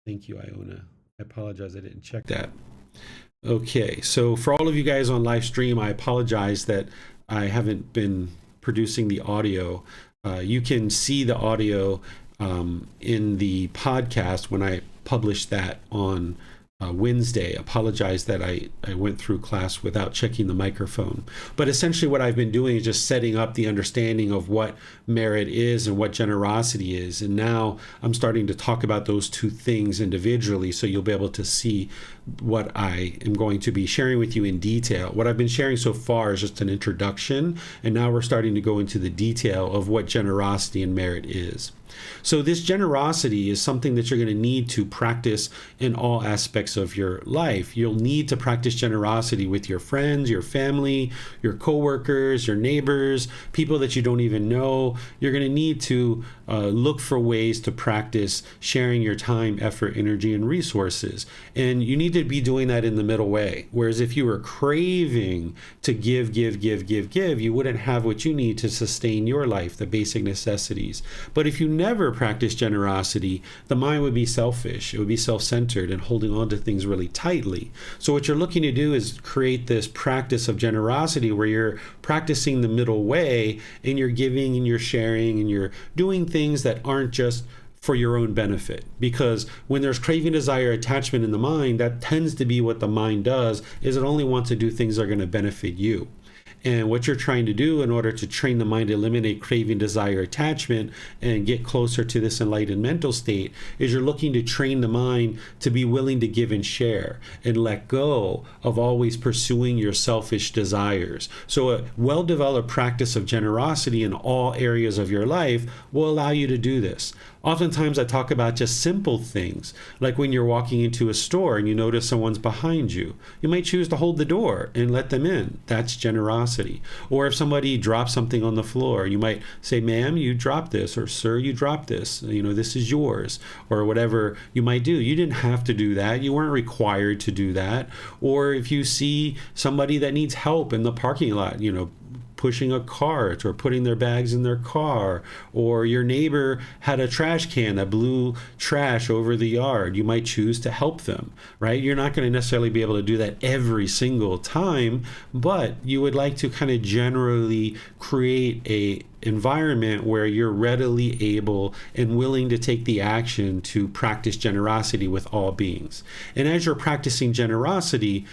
Thank you, Iona. I apologize, I didn't check that. Okay, so for all of you guys on live stream, I apologize that I haven't been producing the audio. You can see the audio in the podcast when I publish that on Wednesday. Apologize that I went through class without checking the microphone. But essentially what I've been doing is just setting up the understanding of what merit is and what generosity is. And now I'm starting to talk about those two things individually, so you'll be able to see what I am going to be sharing with you in detail. What I've been sharing so far is just an introduction, and now we're starting to go into the detail of what generosity and merit is. So this generosity is something that you're going to need to practice in all aspects of your life. You'll need to practice generosity with your friends, your family, your coworkers, your neighbors, people that you don't even know. You're going to need to look for ways to practice sharing your time, effort, energy, and resources. And you need to be doing that in the middle way. Whereas if you were craving to give, you wouldn't have what you need to sustain your life, the basic necessities. But if you never practice generosity, the mind would be selfish. It would be self-centered and holding on to things really tightly. So what you're looking to do is create this practice of generosity where you're practicing the middle way, and you're giving and you're sharing and you're doing things that aren't just for your own benefit. Because when there's craving, desire, attachment in the mind, that tends to be what the mind does, is it only wants to do things that are going to benefit you. And what you're trying to do in order to train the mind to eliminate craving, desire, attachment, and get closer to this enlightened mental state is you're looking to train the mind to be willing to give and share and let go of always pursuing your selfish desires. So a well-developed practice of generosity in all areas of your life will allow you to do this. Oftentimes I talk about just simple things, like when you're walking into a store and you notice someone's behind you. You might choose to hold the door and let them in. That's generosity. Or if somebody drops something on the floor, you might say, ma'am, you dropped this, or sir, you dropped this. You know, this is yours, or whatever you might do. You didn't have to do that. You weren't required to do that. Or if you see somebody that needs help in the parking lot, you know, pushing a cart or putting their bags in their car, or your neighbor had a trash can that blew trash over the yard, you might choose to help them, right? You're not going to necessarily be able to do that every single time, but you would like to kind of generally create a environment where you're readily able and willing to take the action to practice generosity with all beings. And as you're practicing generosity,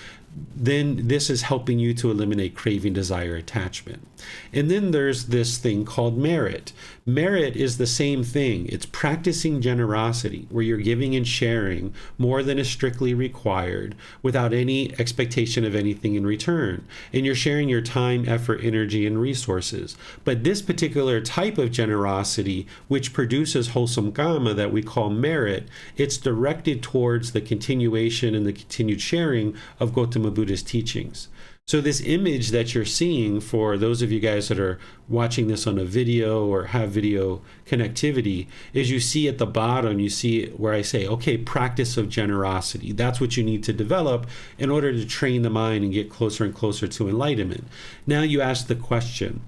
then this is helping you to eliminate craving, desire, attachment. And then there's this thing called merit. Merit is the same thing. It's practicing generosity, where you're giving and sharing more than is strictly required without any expectation of anything in return. And you're sharing your time, effort, energy, and resources. But this particular type of generosity, which produces wholesome Kamma that we call merit, it's directed towards the continuation and the continued sharing of Gautama Buddha's teachings. So this image that you're seeing, for those of you guys that are watching this on a video or have video connectivity, is you see at the bottom, you see where I say, okay, practice of generosity. That's what you need to develop in order to train the mind and get closer and closer to enlightenment. Now you ask the question,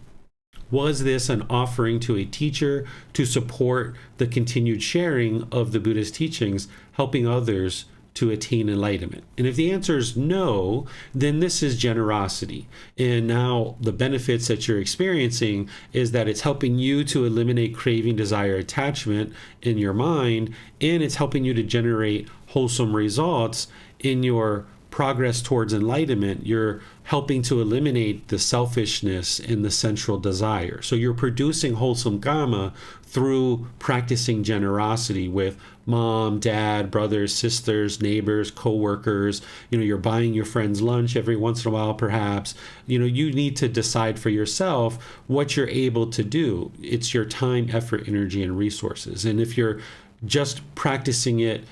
was this an offering to a teacher to support the continued sharing of the Buddha's teachings, helping others to attain enlightenment? And if the answer is no, then this is generosity. And now the benefits that you're experiencing is that it's helping you to eliminate craving, desire, attachment in your mind, and it's helping you to generate wholesome results in your progress towards enlightenment. You're helping to eliminate the selfishness and the sensual desire. So you're producing wholesome Kamma through practicing generosity with mom, dad, brothers, sisters, neighbors, co-workers. You know, you're buying your friends lunch every once in a while, perhaps. You know, you need to decide for yourself what you're able to do. It's your time, effort, energy, and resources. And if you're just practicing it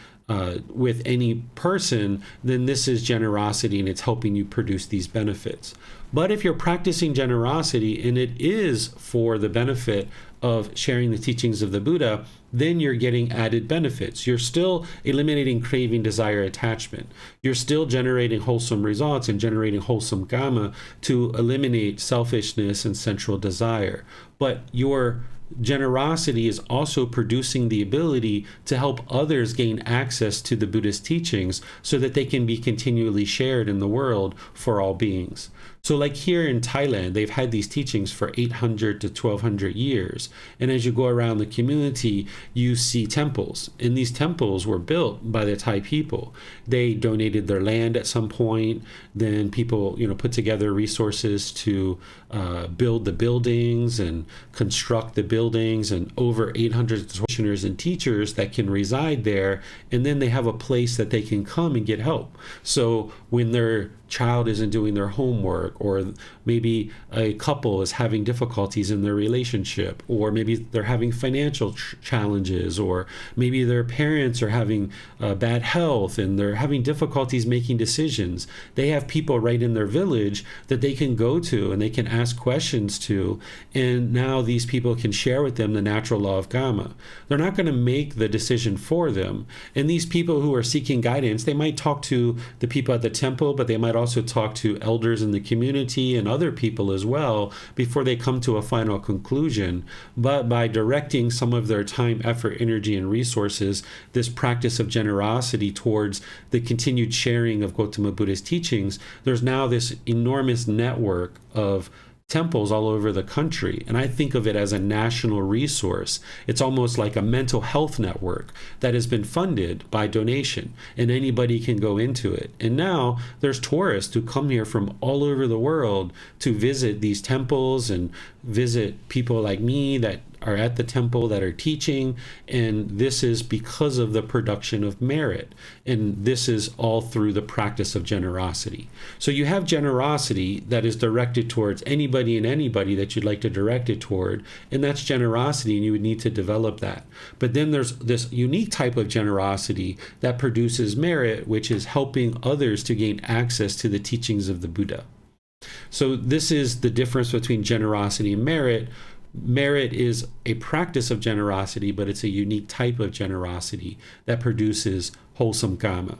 with any person, then this is generosity and it's helping you produce these benefits. But if you're practicing generosity and it is for the benefit of sharing the teachings of the Buddha, then you're getting added benefits. You're still eliminating craving, desire, attachment. You're still generating wholesome results and generating wholesome Kamma to eliminate selfishness and sensual desire. But you're generosity is also producing the ability to help others gain access to the Buddhist teachings so that they can be continually shared in the world for all beings. So like here in Thailand, they've had these teachings for 800 to 1200 years. And as you go around the community, you see temples. And these temples were built by the Thai people. They donated their land at some point. Then people, put together resources to build the buildings and construct the buildings, and over 800 practitioners and teachers that can reside there. And then they have a place that they can come and get help. So when their child isn't doing their homework, or maybe a couple is having difficulties in their relationship, or maybe they're having financial challenges, or maybe their parents are having bad health and they're having difficulties making decisions, they have people right in their village that they can go to and they can ask questions to, and now these people can share with them the natural law of Kamma. They're not going to make the decision for them, and these people who are seeking guidance, they might talk to the people at the temple, but they might also talk to elders in the community and other people as well before they come to a final conclusion. But by directing some of their time, effort, energy, and resources, this practice of generosity towards the continued sharing of Gautama Buddha's teachings, there's now this enormous network of temples all over the country. And I think of it as a national resource. It's almost like a mental health network that has been funded by donation, and anybody can go into it. And now there's tourists who come here from all over the world to visit these temples and visit people like me that are at the temple that are teaching, and this is because of the production of merit, and this is all through the practice of generosity. So you have generosity that is directed towards anybody and anybody that you'd like to direct it toward, and that's generosity, and you would need to develop that. But then there's this unique type of generosity that produces merit, which is helping others to gain access to the teachings of the Buddha. So this is the difference between generosity and merit. Merit is a practice of generosity, but it's a unique type of generosity that produces wholesome Kamma.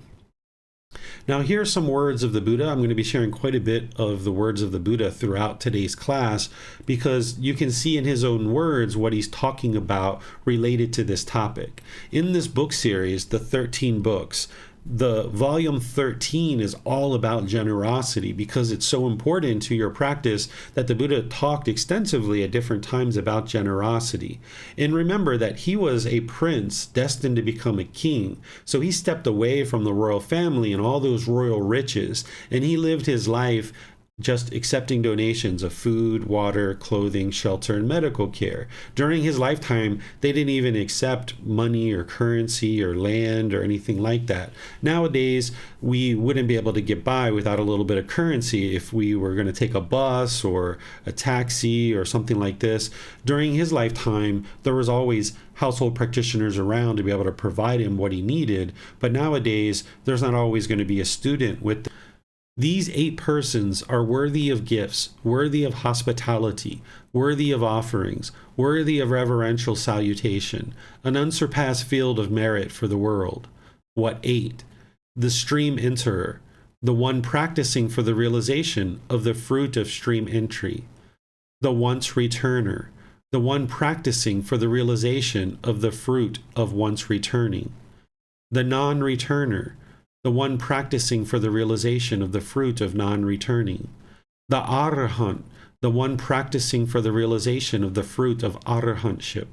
Now, here are some words of the Buddha. I'm going to be sharing quite a bit of the words of the Buddha throughout today's class, because you can see in his own words what he's talking about related to this topic. In this book series, the 13 books, the volume 13 is all about generosity, because it's so important to your practice that the Buddha talked extensively at different times about generosity. And remember that he was a prince destined to become a king. So he stepped away from the royal family and all those royal riches, and he lived his life just accepting donations of food, water, clothing, shelter, and medical care. During his lifetime, they didn't even accept money or currency or land or anything like that. Nowadays, we wouldn't be able to get by without a little bit of currency if we were going to take a bus or a taxi or something like this. During his lifetime, there was always household practitioners around to be able to provide him what he needed. But nowadays, there's not always going to be a student with them. These 8 persons are worthy of gifts, worthy of hospitality, worthy of offerings, worthy of reverential salutation, an unsurpassed field of merit for the world. What 8? The stream enterer, the one practicing for the realization of the fruit of stream entry. The once returner, the one practicing for the realization of the fruit of once returning. The non-returner, the one practicing for the realization of the fruit of non-returning. The Arahant, the one practicing for the realization of the fruit of Arahantship.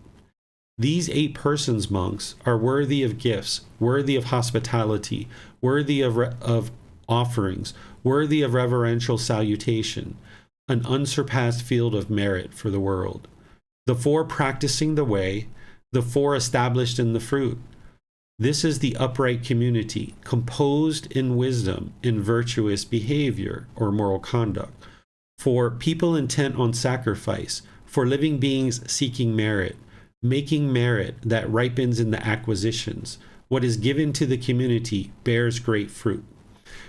These 8 persons, monks, are worthy of gifts, worthy of hospitality, worthy of offerings, worthy of reverential salutation, an unsurpassed field of merit for the world. The 4 practicing the way, the 4 established in the fruit. This is the upright community, composed in wisdom, in virtuous behavior or moral conduct, for people intent on sacrifice, for living beings seeking merit, making merit that ripens in the acquisitions. What is given to the community bears great fruit.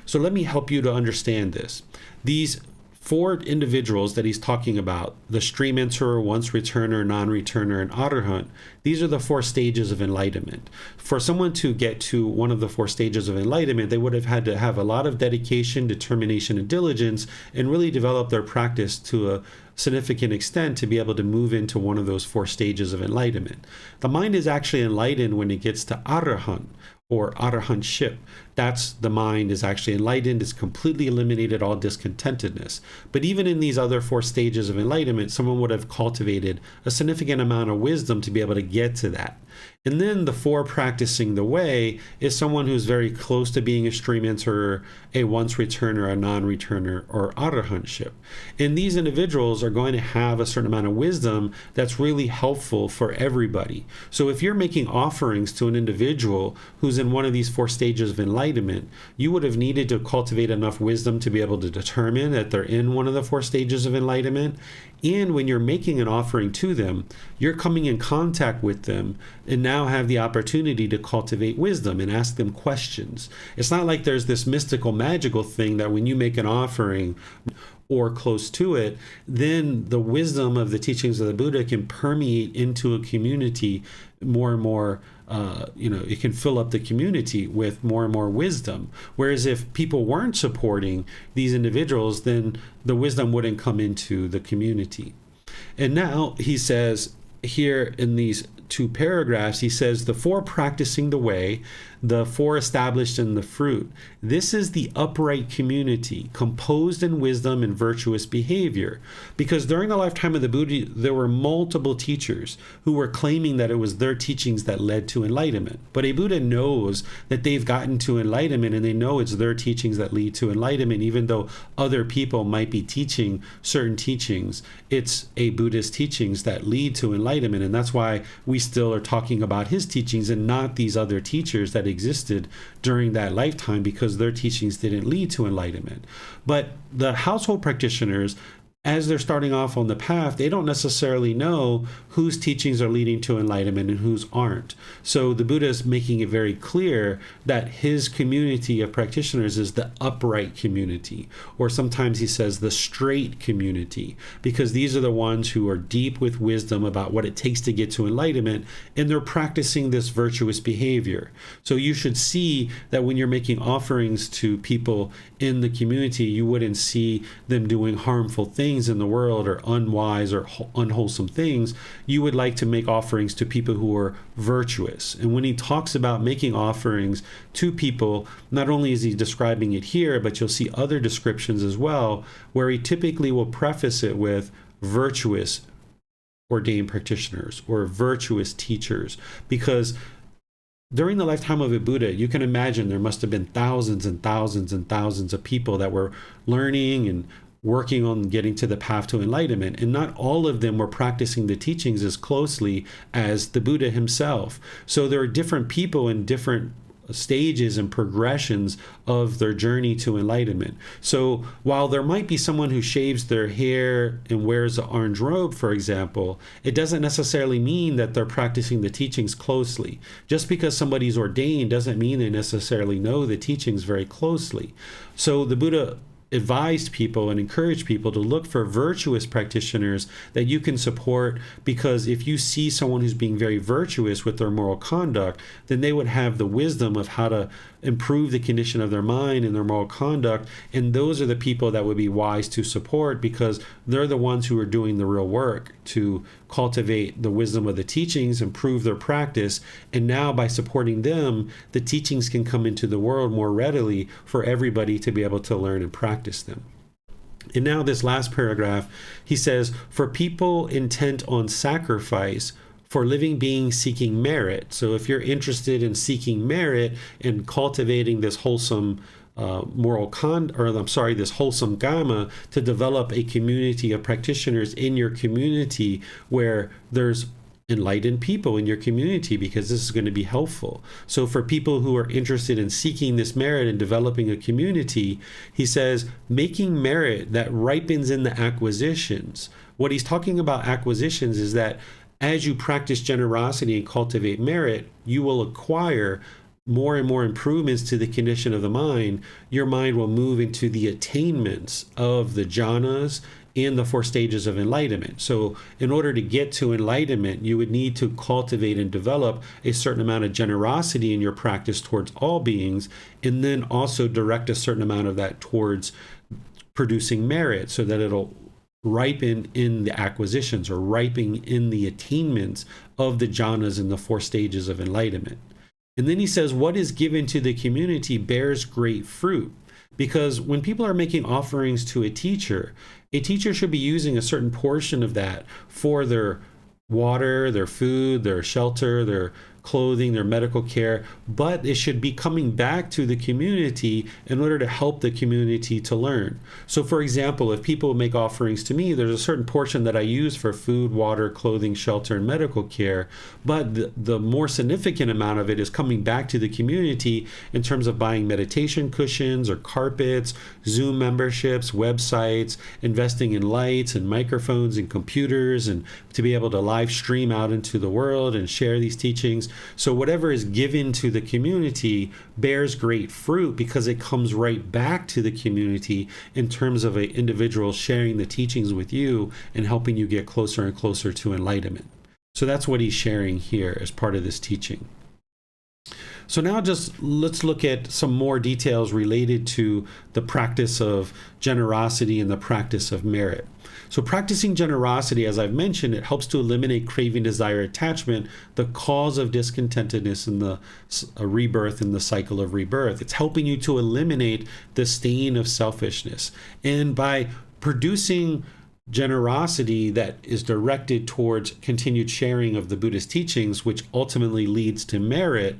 So let me help you to understand this. These 4 individuals that he's talking about, the stream enterer, once returner, non-returner, and arahant, these are the 4 stages of enlightenment. For someone to get to one of the 4 stages of enlightenment, they would have had to have a lot of dedication, determination, and diligence, and really develop their practice to a significant extent to be able to move into one of those 4 stages of enlightenment. The mind is actually enlightened when it gets to arahant, or arahantship. That's the mind is actually enlightened. It's completely eliminated all discontentedness. But even in these other 4 stages of enlightenment, someone would have cultivated a significant amount of wisdom to be able to get to that. And then the 4 practicing the way is someone who's very close to being a stream enterer, a once returner, a non-returner, or arahantship. And these individuals are going to have a certain amount of wisdom that's really helpful for everybody. So if you're making offerings to an individual who's in one of these 4 stages of enlightenment, you would have needed to cultivate enough wisdom to be able to determine that they're in one of the 4 stages of enlightenment. And when you're making an offering to them, you're coming in contact with them and now have the opportunity to cultivate wisdom and ask them questions. It's not like there's this mystical, magical thing that when you make an offering or close to it, then the wisdom of the teachings of the Buddha can permeate into a community more and more. It can fill up the community with more and more wisdom. Whereas if people weren't supporting these individuals, then the wisdom wouldn't come into the community. And now he says here in these 2 paragraphs, he says the 4 practicing the way, the 4 established in the fruit. This is the upright community, composed in wisdom and virtuous behavior. Because during the lifetime of the Buddha, there were multiple teachers who were claiming that it was their teachings that led to enlightenment. But a Buddha knows that they've gotten to enlightenment, and they know it's their teachings that lead to enlightenment, even though other people might be teaching certain teachings. It's a Buddha's teachings that lead to enlightenment, and that's why we still are talking about his teachings and not these other teachers that existed during that lifetime, because their teachings didn't lead to enlightenment. But the household practitioners, as they're starting off on the path, they don't necessarily know whose teachings are leading to enlightenment and whose aren't. So the Buddha is making it very clear that his community of practitioners is the upright community, or sometimes he says the straight community, because these are the ones who are deep with wisdom about what it takes to get to enlightenment, and they're practicing this virtuous behavior. So you should see that when you're making offerings to people in the community, you wouldn't see them doing harmful things in the world or unwise or unwholesome things. You would like to make offerings to people who are virtuous. And when he talks about making offerings to people, not only is he describing it here, but you'll see other descriptions as well, where he typically will preface it with virtuous ordained practitioners or virtuous teachers, because during the lifetime of a Buddha, you can imagine there must have been thousands and thousands and thousands of people that were learning and working on getting to the path to enlightenment. And not all of them were practicing the teachings as closely as the Buddha himself. So there are different people in different stages and progressions of their journey to enlightenment. So while there might be someone who shaves their hair and wears an orange robe, for example, it doesn't necessarily mean that they're practicing the teachings closely. Just because somebody's ordained doesn't mean they necessarily know the teachings very closely. So the Buddha advised people and encouraged people to look for virtuous practitioners that you can support, because if you see someone who's being very virtuous with their moral conduct, then they would have the wisdom of how to improve the condition of their mind and their moral conduct, and those are the people that would be wise to support, because they're the ones who are doing the real work to cultivate the wisdom of the teachings, improve their practice, and now by supporting them, the teachings can come into the world more readily for everybody to be able to learn and practice them. And now this last paragraph, he says, for people intent on sacrifice, for living beings seeking merit. So if you're interested in seeking merit and cultivating this wholesome this wholesome Kamma, to develop a community of practitioners in your community where there's enlightened people in your community, because this is going to be helpful. So for people who are interested in seeking this merit and developing a community, he says, making merit that ripens in the acquisitions. What he's talking about acquisitions is that as you practice generosity and cultivate merit, you will acquire more and more improvements to the condition of the mind. Your mind will move into the attainments of the jhanas and the 4 stages of enlightenment. So in order to get to enlightenment, you would need to cultivate and develop a certain amount of generosity in your practice towards all beings, and then also direct a certain amount of that towards producing merit, so that it'll ripen in the acquisitions or ripen in the attainments of the jhanas in the 4 stages of enlightenment. And then he says, what is given to the community bears great fruit. Because when people are making offerings to a teacher should be using a certain portion of that for their water, their food, their shelter, their clothing, their medical care, but it should be coming back to the community in order to help the community to learn. So for example, if people make offerings to me, there's a certain portion that I use for food, water, clothing, shelter, and medical care, but the more significant amount of it is coming back to the community in terms of buying meditation cushions or carpets, Zoom memberships, websites, investing in lights and microphones and computers, and to be able to live stream out into the world and share these teachings. So whatever is given to the community bears great fruit because it comes right back to the community in terms of an individual sharing the teachings with you and helping you get closer and closer to enlightenment. So that's what he's sharing here as part of this teaching. So now just let's look at some more details related to the practice of generosity and the practice of merit. So practicing generosity, as I've mentioned, it helps to eliminate craving, desire, attachment, the cause of discontentedness in the rebirth in the cycle of rebirth. It's helping you to eliminate the stain of selfishness. And by producing generosity that is directed towards continued sharing of the Buddhist teachings, which ultimately leads to merit,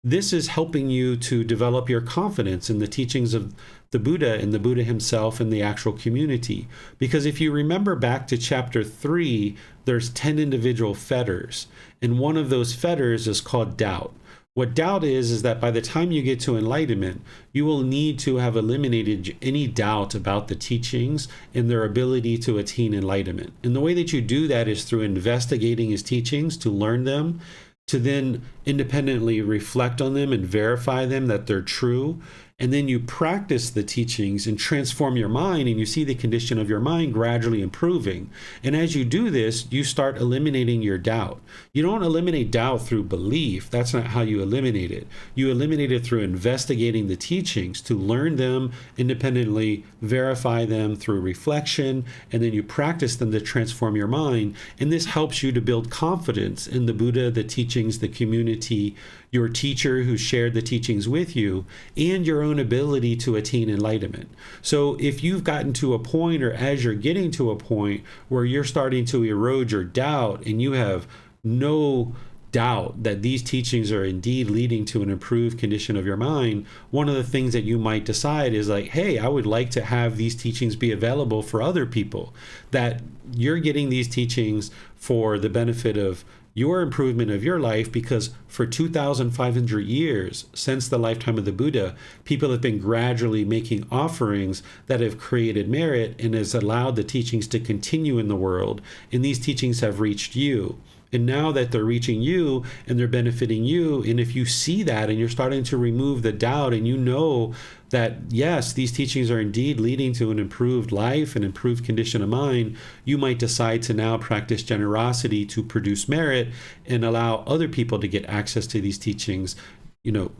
this is helping you to develop your confidence in the teachings of the Buddha and the Buddha himself and the actual community. Because if you remember back to chapter 3, there's 10 individual fetters, and one of those fetters is called doubt. What doubt is that by the time you get to enlightenment, you will need to have eliminated any doubt about the teachings and their ability to attain enlightenment. And the way that you do that is through investigating his teachings, to learn them, to then independently reflect on them and verify them that they're true. And then you practice the teachings and transform your mind, and you see the condition of your mind gradually improving. And as you do this, you start eliminating your doubt. You don't eliminate doubt through belief. That's not how you eliminate it. You eliminate it through investigating the teachings, to learn them independently, verify them through reflection, and then you practice them to transform your mind. And this helps you to build confidence in the Buddha, the teachings, the community, your teacher who shared the teachings with you, and your own ability to attain enlightenment. So if you've gotten to a point, or as you're getting to a point where you're starting to erode your doubt and you have no doubt that these teachings are indeed leading to an improved condition of your mind, one of the things that you might decide is like, hey, I would like to have these teachings be available for other people, that you're getting these teachings for the benefit of your improvement of your life, because for 2,500 years since the lifetime of the Buddha, people have been gradually making offerings that have created merit and has allowed the teachings to continue in the world. And these teachings have reached you. And now that they're reaching you and they're benefiting you, and if you see that and you're starting to remove the doubt, and you know that, yes, these teachings are indeed leading to an improved life, an improved condition of mind, you might decide to now practice generosity to produce merit and allow other people to get access to these teachings,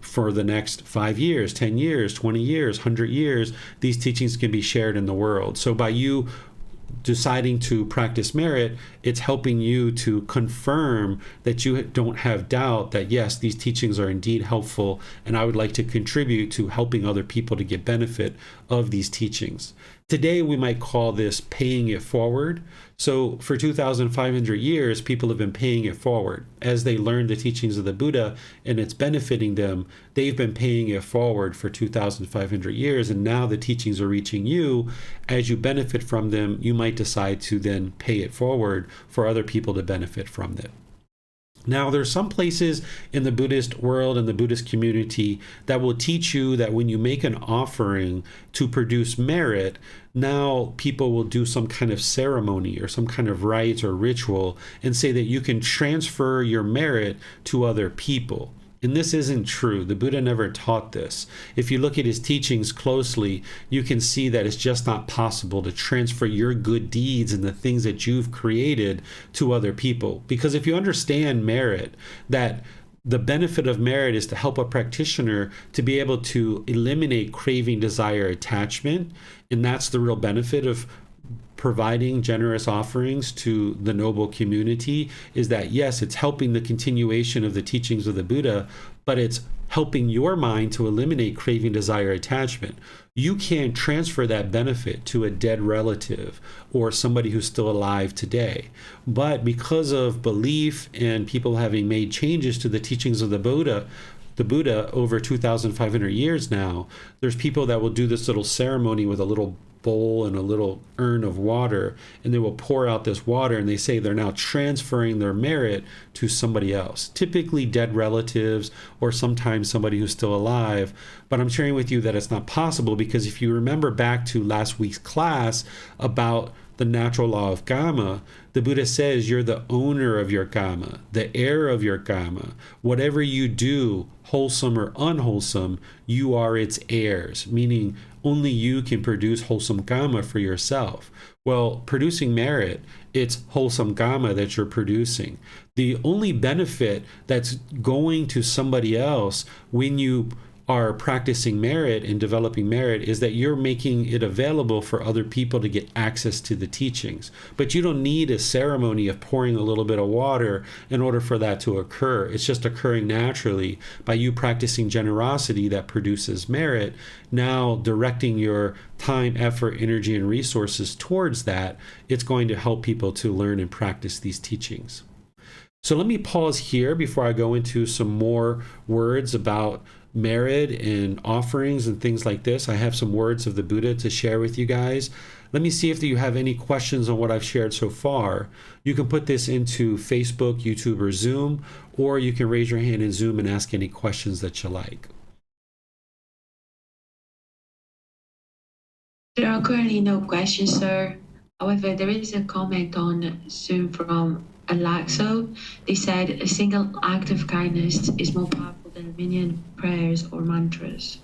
for the next 5 years, 10 years, 20 years, 100 years. These teachings can be shared in the world. So by you deciding to practice merit, it's helping you to confirm that you don't have doubt that, yes, these teachings are indeed helpful, and I would like to contribute to helping other people to get benefit of these teachings. Today, we might call this paying it forward. So for 2,500 years, people have been paying it forward. As they learn the teachings of the Buddha and it's benefiting them, they've been paying it forward for 2,500 years. And now the teachings are reaching you. As you benefit from them, you might decide to then pay it forward for other people to benefit from them. Now, there's some places in the Buddhist world and the Buddhist community that will teach you that when you make an offering to produce merit, now people will do some kind of ceremony or some kind of rite or ritual and say that you can transfer your merit to other people. And this isn't true. The Buddha never taught this. If you look at his teachings closely, you can see that it's just not possible to transfer your good deeds and the things that you've created to other people. Because if you understand merit, that the benefit of merit is to help a practitioner to be able to eliminate craving, desire, attachment, and that's the real benefit of providing generous offerings to the noble community is that, yes, it's helping the continuation of the teachings of the Buddha, but it's helping your mind to eliminate craving, desire, attachment. You can't transfer that benefit to a dead relative or somebody who's still alive today. But because of belief and people having made changes to the teachings of the Buddha over 2,500 years now, there's people that will do this little ceremony with a little bowl and a little urn of water, and they will pour out this water, and they say they're now transferring their merit to somebody else, typically dead relatives or sometimes somebody who's still alive. But I'm sharing with you that it's not possible, because if you remember back to last week's class about the natural law of Kamma, the Buddha says you're the owner of your Kamma, the heir of your Kamma. Whatever you do, wholesome or unwholesome, you are its heirs, meaning only you can produce wholesome Kamma for yourself. Well, producing merit, it's wholesome Kamma that you're producing. The only benefit that's going to somebody else when you are practicing merit and developing merit is that you're making it available for other people to get access to the teachings. But you don't need a ceremony of pouring a little bit of water in order for that to occur. It's just occurring naturally by you practicing generosity that produces merit, now directing your time, effort, energy, and resources towards that. It's going to help people to learn and practice these teachings. So let me pause here before I go into some more words about merit and offerings and things like this. I have some words of the Buddha to share with you guys. Let me see if you have any questions on what I've shared so far. You can put this into Facebook, YouTube, or Zoom, or you can raise your hand in Zoom and ask any questions that you like. There are currently no questions, sir. However, there is a comment on Zoom from Alaxo. They said a single act of kindness is more powerful than a million prayers or mantras.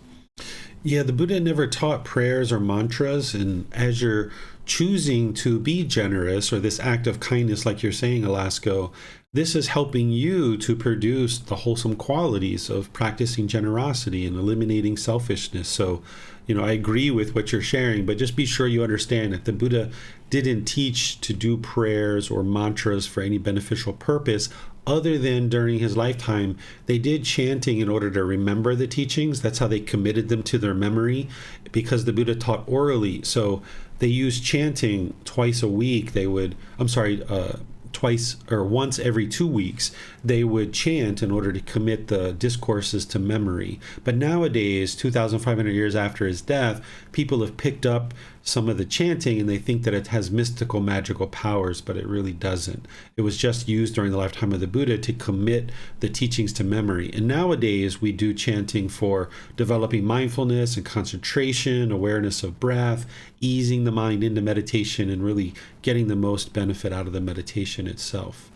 Yeah, the Buddha never taught prayers or mantras, and as you're choosing to be generous, or this act of kindness like you're saying, Alasko, this is helping you to produce the wholesome qualities of practicing generosity and eliminating selfishness. So, I agree with what you're sharing, but just be sure you understand that the Buddha didn't teach to do prayers or mantras for any beneficial purpose, other than during his lifetime, they did chanting in order to remember the teachings. That's how they committed them to their memory, because the Buddha taught orally. So they used chanting twice a week. Twice or once every 2 weeks, they would chant in order to commit the discourses to memory. But nowadays, 2,500 years after his death, people have picked up some of the chanting and they think that it has mystical, magical powers, but it really doesn't. It was just used during the lifetime of the Buddha to commit the teachings to memory. And nowadays, we do chanting for developing mindfulness and concentration, awareness of breath, easing the mind into meditation, and really getting the most benefit out of the meditation itself.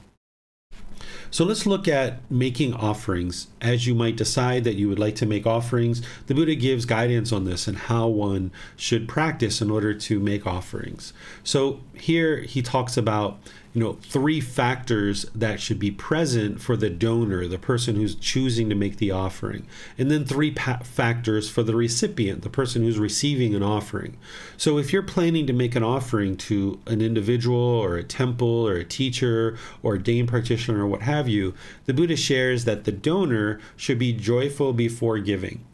So let's look at making offerings. As you might decide that you would like to make offerings, the Buddha gives guidance on this and how one should practice in order to make offerings. So here he talks about 3 factors that should be present for the donor, the person who's choosing to make the offering, and then 3 factors for the recipient, the person who's receiving an offering. So if you're planning to make an offering to an individual or a temple or a teacher or a Dane practitioner or what have you, the Buddha shares that the donor should be joyful before giving.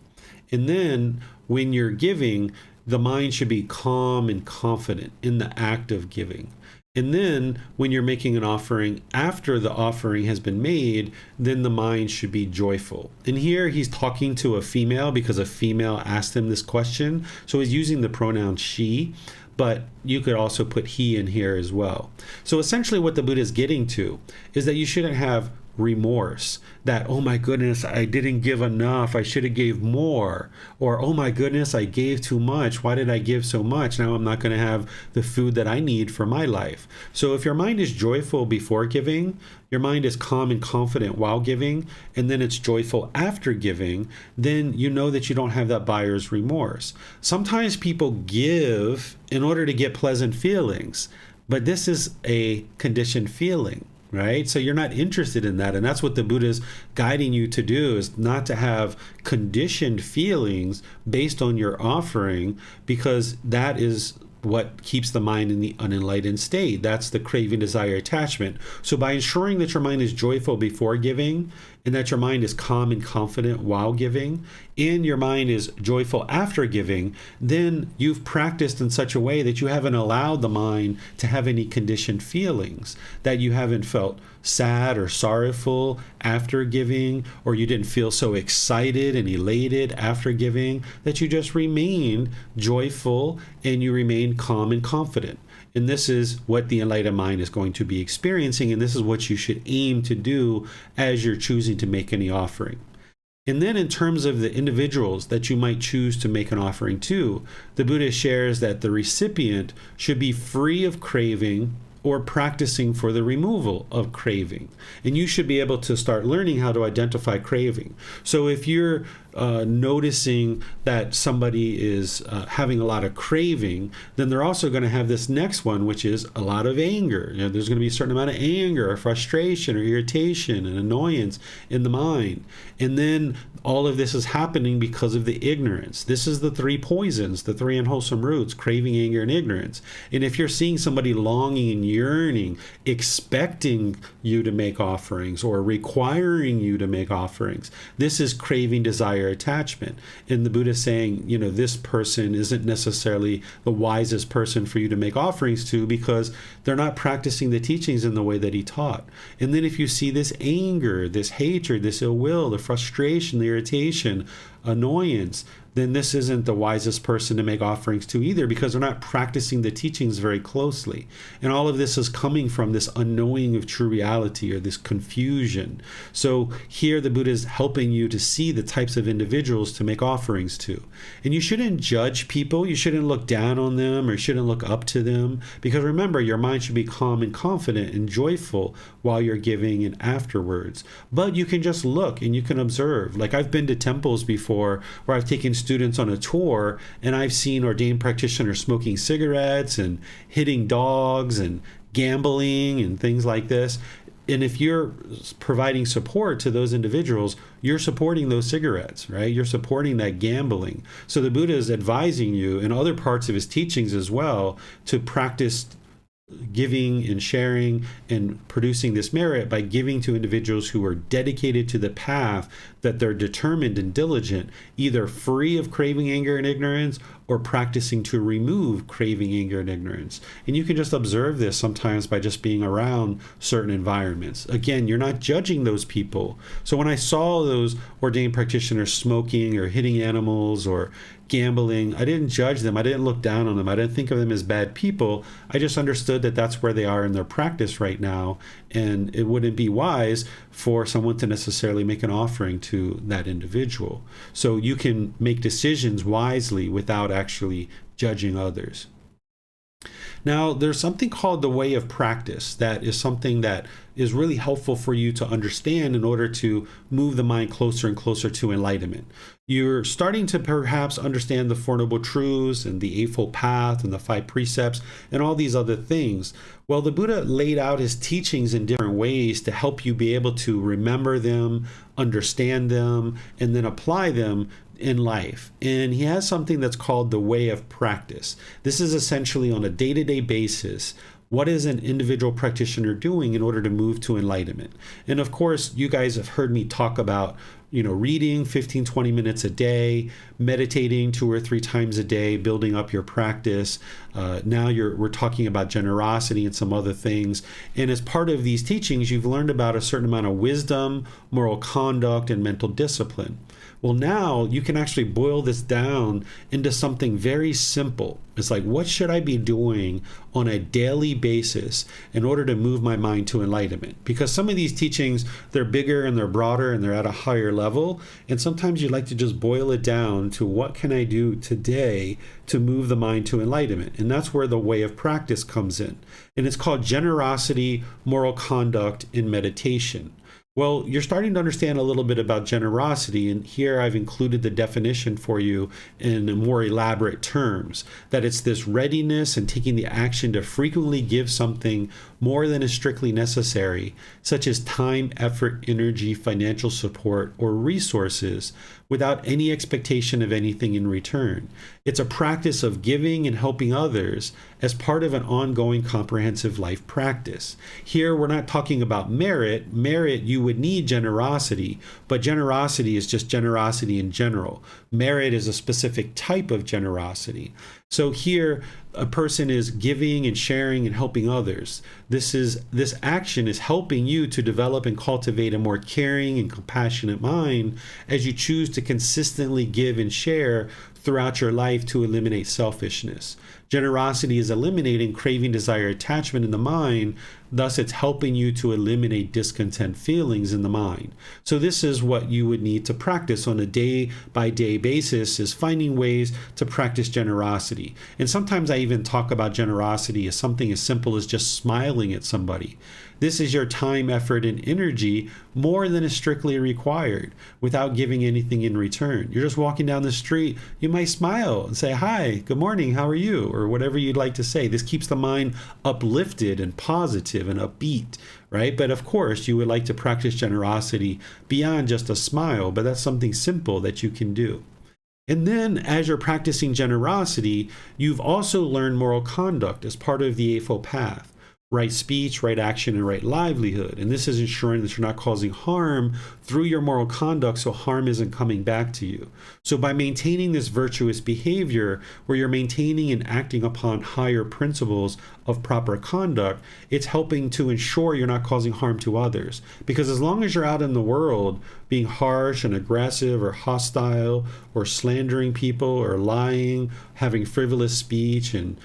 And then when you're giving, the mind should be calm and confident in the act of giving. And then when you're making an offering, after the offering has been made, then the mind should be joyful. And here he's talking to a female because a female asked him this question. So he's using the pronoun she, but you could also put he in here as well. So essentially what the Buddha is getting to is that you shouldn't have remorse that, oh my goodness, I didn't give enough, I should have gave more, or oh my goodness, I gave too much, why did I give so much, now I'm not going to have the food that I need for my life. So if your mind is joyful before giving, your mind is calm and confident while giving, and then it's joyful after giving, then you know that you don't have that buyer's remorse. Sometimes people give in order to get pleasant feelings, but this is a conditioned feeling, right? So you're not interested in that. And that's what the Buddha is guiding you to do, is not to have conditioned feelings based on your offering, because that is what keeps the mind in the unenlightened state. That's the craving, desire, attachment. So by ensuring that your mind is joyful before giving, and that your mind is calm and confident while giving, and your mind is joyful after giving, then you've practiced in such a way that you haven't allowed the mind to have any conditioned feelings, that you haven't felt sad or sorrowful after giving, or you didn't feel so excited and elated after giving, that you just remained joyful and you remained calm and confident. And this is what the enlightened mind is going to be experiencing, and this is what you should aim to do as you're choosing to make any offering. And then in terms of the individuals that you might choose to make an offering to, the Buddha shares that the recipient should be free of craving or practicing for the removal of craving. And you should be able to start learning how to identify craving. So if you're noticing that somebody is having a lot of craving, then they're also going to have this next one, which is a lot of anger. There's going to be a certain amount of anger or frustration or irritation and annoyance in the mind. And then all of this is happening because of the ignorance. This is the three poisons, the three unwholesome roots: craving, anger, and ignorance. And if you're seeing somebody longing and yearning, expecting you to make offerings or requiring you to make offerings, this is craving, desire, attachment. And the Buddha is saying, this person isn't necessarily the wisest person for you to make offerings to, because they're not practicing the teachings in the way that he taught. And then if you see this anger, this hatred, this ill will, the frustration, the irritation, annoyance, then this isn't the wisest person to make offerings to either, because they're not practicing the teachings very closely. And all of this is coming from this unknowing of true reality, or this confusion. So here the Buddha is helping you to see the types of individuals to make offerings to. And you shouldn't judge people. You shouldn't look down on them, or you shouldn't look up to them, because remember, your mind should be calm and confident and joyful while you're giving and afterwards. But you can just look and you can observe. Like, I've been to temples before where I've taken students on a tour, and I've seen ordained practitioners smoking cigarettes and hitting dogs and gambling and things like this. And if you're providing support to those individuals, you're supporting those cigarettes, right? You're supporting that gambling. So the Buddha is advising you in other parts of his teachings as well to practice giving and sharing and producing this merit by giving to individuals who are dedicated to the path, that they're determined and diligent, either free of craving, anger, and ignorance, or practicing to remove craving, anger, and ignorance. And you can just observe this sometimes by just being around certain environments. Again, you're not judging those people. So when I saw those ordained practitioners smoking or hitting animals or gambling, I didn't judge them. I didn't look down on them. I didn't think of them as bad people. I just understood that that's where they are in their practice right now, and it wouldn't be wise for someone to necessarily make an offering to that individual. So you can make decisions wisely without actually judging others. Now, there's something called the way of practice. That is something that is really helpful for you to understand in order to move the mind closer and closer to enlightenment. You're starting to perhaps understand the Four Noble Truths and the Eightfold Path and the Five Precepts and all these other things. Well, the Buddha laid out his teachings in different ways to help you be able to remember them, understand them, and then apply them in life. And he has something that's called the way of practice. This is essentially on a day-to-day basis. What is an individual practitioner doing in order to move to enlightenment? And of course, you guys have heard me talk about, reading 15, 20 minutes a day, meditating 2 or 3 times a day, building up your practice. Now we're talking about generosity and some other things. And as part of these teachings, you've learned about a certain amount of wisdom, moral conduct, and mental discipline. Well, now you can actually boil this down into something very simple. It's like, what should I be doing on a daily basis in order to move my mind to enlightenment? Because some of these teachings, they're bigger and they're broader and they're at a higher level. And sometimes you'd like to just boil it down to, what can I do today to move the mind to enlightenment? And that's where the way of practice comes in. And it's called generosity, moral conduct, and meditation. Well, you're starting to understand a little bit about generosity, and here I've included the definition for you in more elaborate terms, that it's this readiness and taking the action to frequently give something more than is strictly necessary, such as time, effort, energy, financial support, or resources, without any expectation of anything in return. It's a practice of giving and helping others as part of an ongoing comprehensive life practice. Here, we're not talking about merit. Merit, you would need generosity, but generosity is just generosity in general. Merit is a specific type of generosity. So here, a person is giving and sharing and helping others. This action is helping you to develop and cultivate a more caring and compassionate mind as you choose to consistently give and share throughout your life to eliminate selfishness. Generosity is eliminating craving, desire, attachment in the mind. Thus, it's helping you to eliminate discontent feelings in the mind. So this is what you would need to practice on a day-by-day basis, is finding ways to practice generosity. And sometimes I even talk about generosity as something as simple as just smiling at somebody. This is your time, effort, and energy more than is strictly required without giving anything in return. You're just walking down the street, you might smile and say, "Hi, good morning, how are you?" or whatever you'd like to say. This keeps the mind uplifted and positive and upbeat, right? But of course, you would like to practice generosity beyond just a smile, but that's something simple that you can do. And then as you're practicing generosity, you've also learned moral conduct as part of the Eightfold Path. Right speech, right action, and right livelihood. And this is ensuring that you're not causing harm through your moral conduct, so harm isn't coming back to you. So by maintaining this virtuous behavior, where you're maintaining and acting upon higher principles of proper conduct, it's helping to ensure you're not causing harm to others. Because as long as you're out in the world being harsh and aggressive or hostile or slandering people or lying, having frivolous speech, and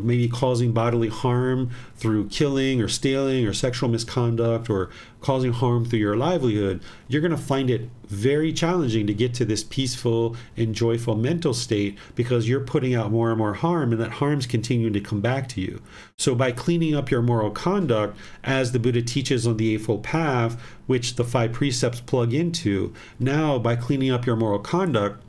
maybe causing bodily harm through killing or stealing or sexual misconduct, or causing harm through your livelihood, you're going to find it very challenging to get to this peaceful and joyful mental state, because you're putting out more and more harm, and that harm's continuing to come back to you. So by cleaning up your moral conduct, as the Buddha teaches on the Eightfold Path, which the 5 precepts plug into, now by cleaning up your moral conduct,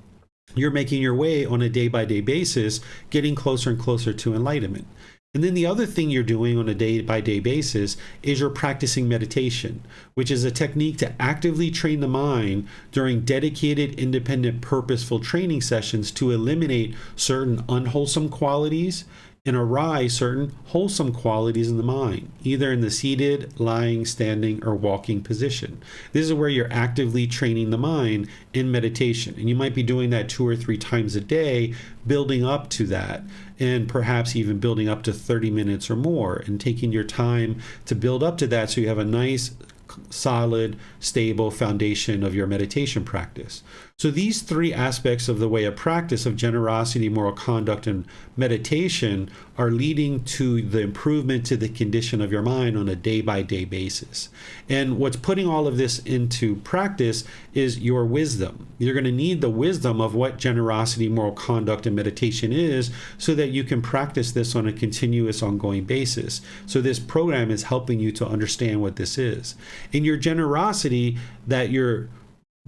you're making your way on a day-by-day basis, getting closer and closer to enlightenment. And then the other thing you're doing on a day-by-day basis is you're practicing meditation, which is a technique to actively train the mind during dedicated, independent, purposeful training sessions to eliminate certain unwholesome qualities and arise certain wholesome qualities in the mind, either in the seated, lying, standing, or walking position. This is where you're actively training the mind in meditation. And you might be doing that 2 or 3 times a day, building up to that, and perhaps even building up to 30 minutes or more, and taking your time to build up to that so you have a nice, solid, stable foundation of your meditation practice. So these 3 aspects of the way of practice of generosity, moral conduct, and meditation are leading to the improvement to the condition of your mind on a day-by-day basis. And what's putting all of this into practice is your wisdom. You're going to need the wisdom of what generosity, moral conduct, and meditation is, so that you can practice this on a continuous, ongoing basis. So this program is helping you to understand what this is. And your generosity that you're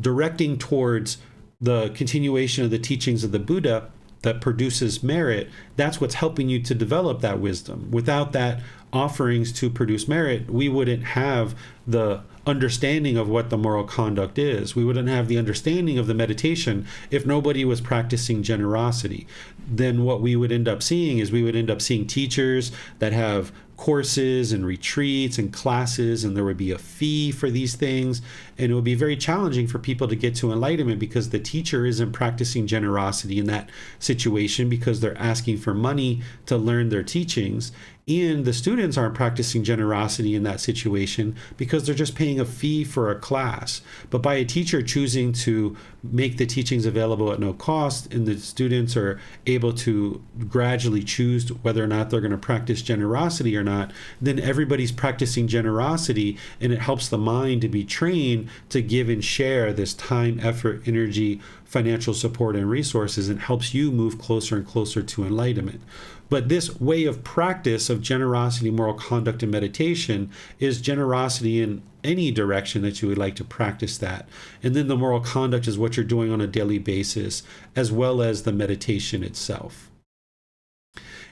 directing towards the continuation of the teachings of the Buddha that produces merit, that's what's helping you to develop that wisdom. Without that offerings to produce merit, we wouldn't have the understanding of what the moral conduct is. We wouldn't have the understanding of the meditation if nobody was practicing generosity. Then what we would end up seeing is we would end up seeing teachers that have courses and retreats and classes, and there would be a fee for these things, and it would be very challenging for people to get to enlightenment because the teacher isn't practicing generosity in that situation, because they're asking for money to learn their teachings, and the students aren't practicing generosity in that situation because they're just paying a fee for a class. But by a teacher choosing to make the teachings available at no cost, and the students are able to gradually choose whether or not they're going to practice generosity or not, then everybody's practicing generosity, and it helps the mind to be trained to give and share this time, effort, energy, financial support, and resources, and helps you move closer and closer to enlightenment. But this way of practice of generosity, moral conduct, and meditation is generosity in any direction that you would like to practice that. And then the moral conduct is what you're doing on a daily basis, as well as the meditation itself.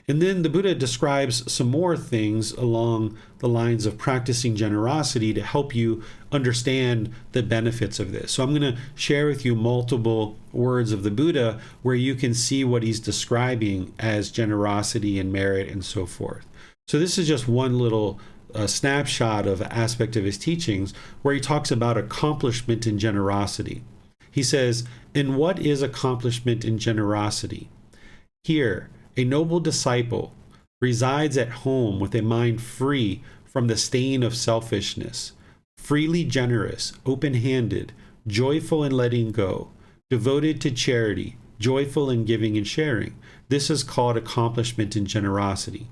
And then the Buddha describes some more things along the lines of practicing generosity to help you understand the benefits of this. So I'm going to share with you multiple words of the Buddha where you can see what he's describing as generosity and merit and so forth. So this is just one little snapshot of an aspect of his teachings where he talks about accomplishment in generosity. He says, "And what is accomplishment in generosity? Here, a noble disciple resides at home with a mind free from the stain of selfishness, freely generous, open-handed, joyful in letting go, devoted to charity, joyful in giving and sharing. This is called accomplishment in generosity."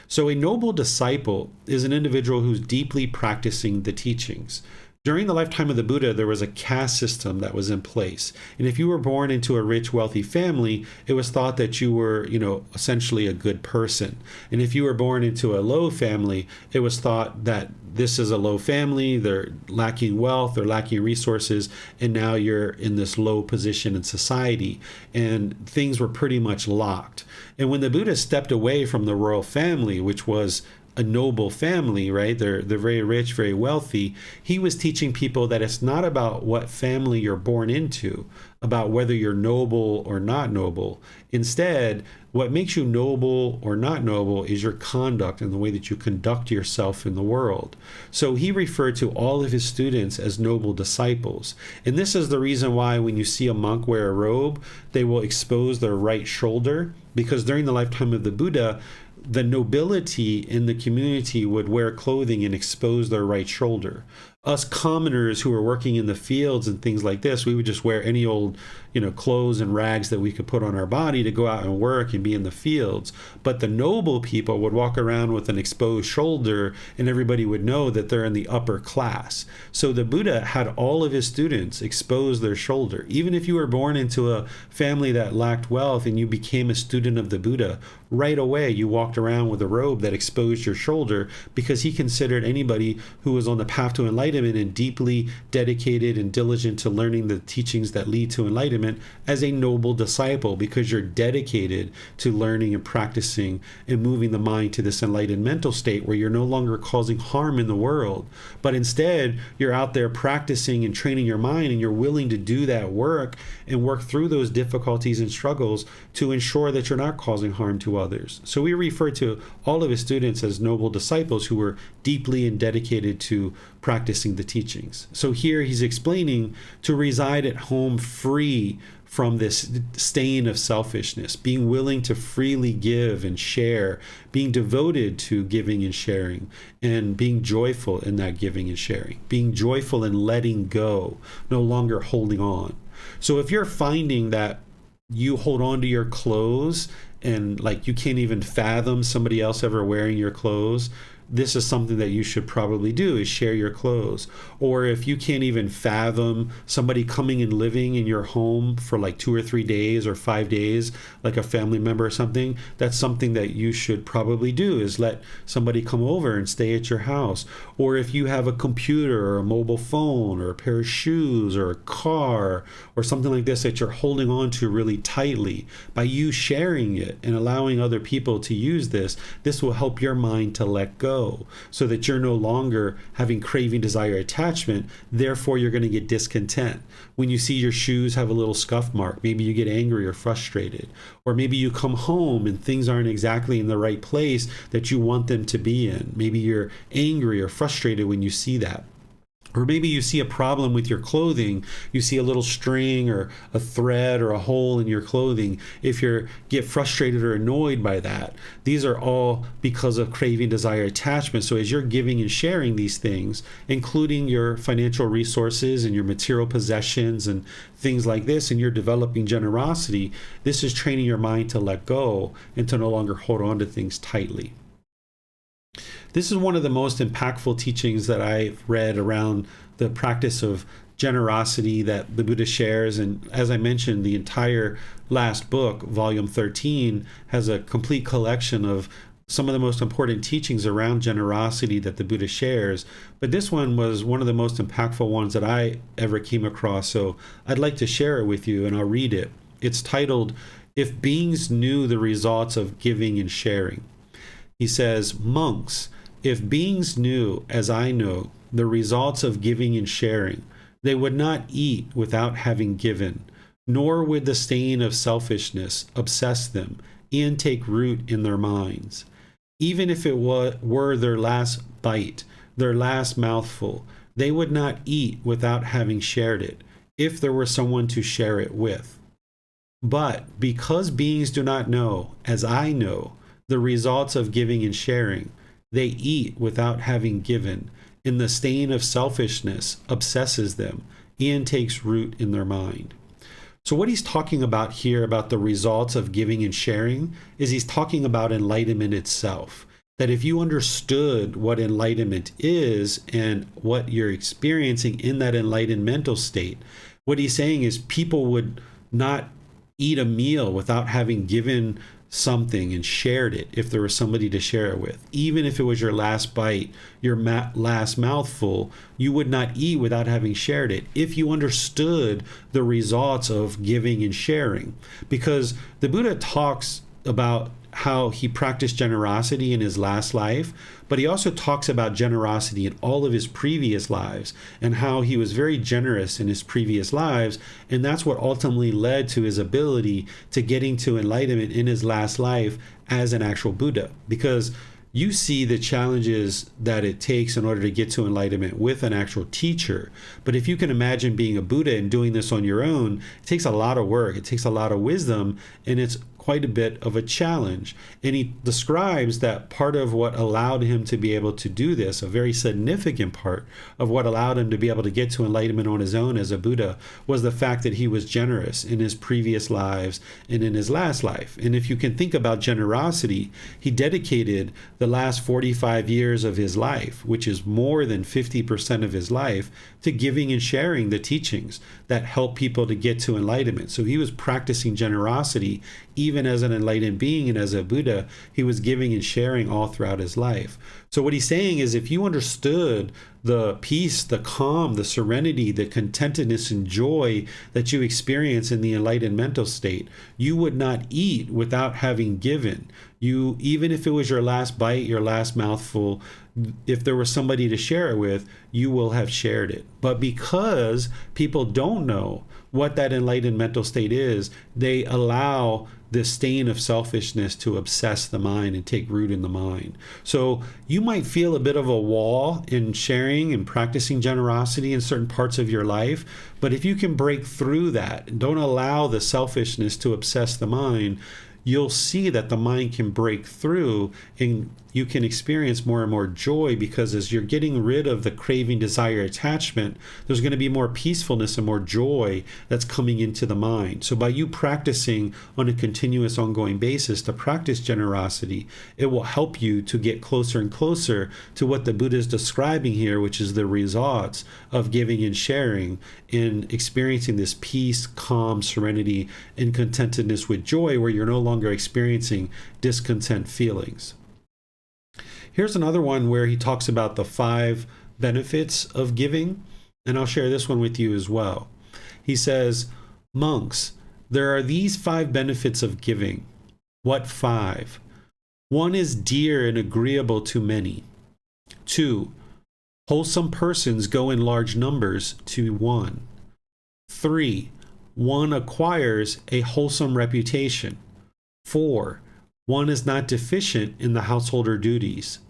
So a noble disciple is an individual who's deeply practicing the teachings. During the lifetime of the Buddha, there was a caste system that was in place. And if you were born into a rich, wealthy family, it was thought that you were, essentially a good person. And if you were born into a low family, it was thought that this is a low family, they're lacking wealth, they're lacking resources, and now you're in this low position in society. And things were pretty much locked. And when the Buddha stepped away from the royal family, which was a noble family, right? They're very rich, very wealthy. He was teaching people that it's not about what family you're born into, about whether you're noble or not noble. Instead, what makes you noble or not noble is your conduct and the way that you conduct yourself in the world. So he referred to all of his students as noble disciples. And this is the reason why when you see a monk wear a robe, they will expose their right shoulder, because during the lifetime of the Buddha, the nobility in the community would wear clothing and expose their right shoulder. Us commoners who were working in the fields and things like this, we would just wear any old, clothes and rags that we could put on our body to go out and work and be in the fields. But the noble people would walk around with an exposed shoulder, and everybody would know that they're in the upper class. So the Buddha had all of his students expose their shoulder. Even if you were born into a family that lacked wealth and you became a student of the Buddha, right away you walked around with a robe that exposed your shoulder, because he considered anybody who was on the path to enlightenment and deeply dedicated and diligent to learning the teachings that lead to enlightenment as a noble disciple, because you're dedicated to learning and practicing and moving the mind to this enlightened mental state where you're no longer causing harm in the world, but instead you're out there practicing and training your mind, and you're willing to do that work and work through those difficulties and struggles to ensure that you're not causing harm to others. So we refer to all of his students as noble disciples who were deeply and dedicated to practicing the teachings. So here he's explaining to reside at home free from this stain of selfishness, being willing to freely give and share, being devoted to giving and sharing, and being joyful in that giving and sharing, being joyful in letting go, no longer holding on. So if you're finding that you hold on to your clothes and like you can't even fathom somebody else ever wearing your clothes, this is something that you should probably do, is share your clothes. Or if you can't even fathom somebody coming and living in your home for like 2 or 3 days or 5 days, like a family member or something, that's something that you should probably do, is let somebody come over and stay at your house. Or if you have a computer or a mobile phone or a pair of shoes or a car or something like this that you're holding on to really tightly, by you sharing it and allowing other people to use this, this will help your mind to let go, so that you're no longer having craving, desire, attachment. Therefore, you're going to get discontent. When you see your shoes have a little scuff mark, maybe you get angry or frustrated. Or maybe you come home and things aren't exactly in the right place that you want them to be in. Maybe you're angry or frustrated when you see that. Or maybe you see a problem with your clothing. You see a little string or a thread or a hole in your clothing. If you get frustrated or annoyed by that, these are all because of craving, desire, attachment. So as you're giving and sharing these things, including your financial resources and your material possessions and things like this, and you're developing generosity, this is training your mind to let go and to no longer hold on to things tightly. This is one of the most impactful teachings that I've read around the practice of generosity that the Buddha shares. And as I mentioned, the entire last book, volume 13, has a complete collection of some of the most important teachings around generosity that the Buddha shares. But this one was one of the most impactful ones that I ever came across. So I'd like to share it with you, and I'll read it. It's titled, if beings knew the results of giving and sharing. He says, monks, if beings knew, as I know, the results of giving and sharing, they would not eat without having given, nor would the stain of selfishness obsess them and take root in their minds. Even if it were their last bite, their last mouthful, they would not eat without having shared it, if there were someone to share it with. But because beings do not know, as I know, the results of giving and sharing, they eat without having given, and the stain of selfishness obsesses them and takes root in their mind. So what he's talking about here about the results of giving and sharing is he's talking about enlightenment itself. That if you understood what enlightenment is and what you're experiencing in that enlightened mental state, what he's saying is people would not eat a meal without having given something and shared it if there was somebody to share it with. Even if it was your last bite, your last mouthful, you would not eat without having shared it if you understood the results of giving and sharing. Because the Buddha talks about how he practiced generosity in his last life, but he also talks about generosity in all of his previous lives and how he was very generous in his previous lives, and that's what ultimately led to his ability to getting to enlightenment in his last life as an actual Buddha. Because you see the challenges that it takes in order to get to enlightenment with an actual teacher. But if you can imagine being a Buddha and doing this on your own, it takes a lot of work, it takes a lot of wisdom, and it's quite a bit of a challenge. And he describes that part of what allowed him to be able to do this, a very significant part of what allowed him to be able to get to enlightenment on his own as a Buddha, was the fact that he was generous in his previous lives and in his last life. And if you can think about generosity, he dedicated the last 45 years of his life, which is more than 50% of his life, to giving and sharing the teachings that help people to get to enlightenment. So he was practicing generosity even as an enlightened being, and as a Buddha, he was giving and sharing all throughout his life. So what he's saying is, if you understood the peace, the calm, the serenity, the contentedness and joy that you experience in the enlightened mental state, you would not eat without having given. You, even if it was your last bite, your last mouthful, if there was somebody to share it with, you will have shared it. But because people don't know what that enlightened mental state is, they allow this stain of selfishness to obsess the mind and take root in the mind. So you might feel a bit of a wall in sharing and practicing generosity in certain parts of your life, but if you can break through that and don't allow the selfishness to obsess the mind, you'll see that the mind can break through and you can experience more and more joy, because as you're getting rid of the craving, desire, attachment, there's going to be more peacefulness and more joy that's coming into the mind. So by you practicing on a continuous, ongoing basis to practice generosity, it will help you to get closer and closer to what the Buddha is describing here, which is the results of giving and sharing, in experiencing this peace, calm, serenity, and contentedness with joy, where you're no longer experiencing discontent feelings. Here's another one where he talks about the 5 benefits of giving, and I'll share this one with you as well. He says, monks, there are these 5 benefits of giving. What 5? 1 is dear and agreeable to many. 2, wholesome persons go in large numbers to 1. 3, 1 acquires a wholesome reputation. 4, 1 is not deficient in the householder duties.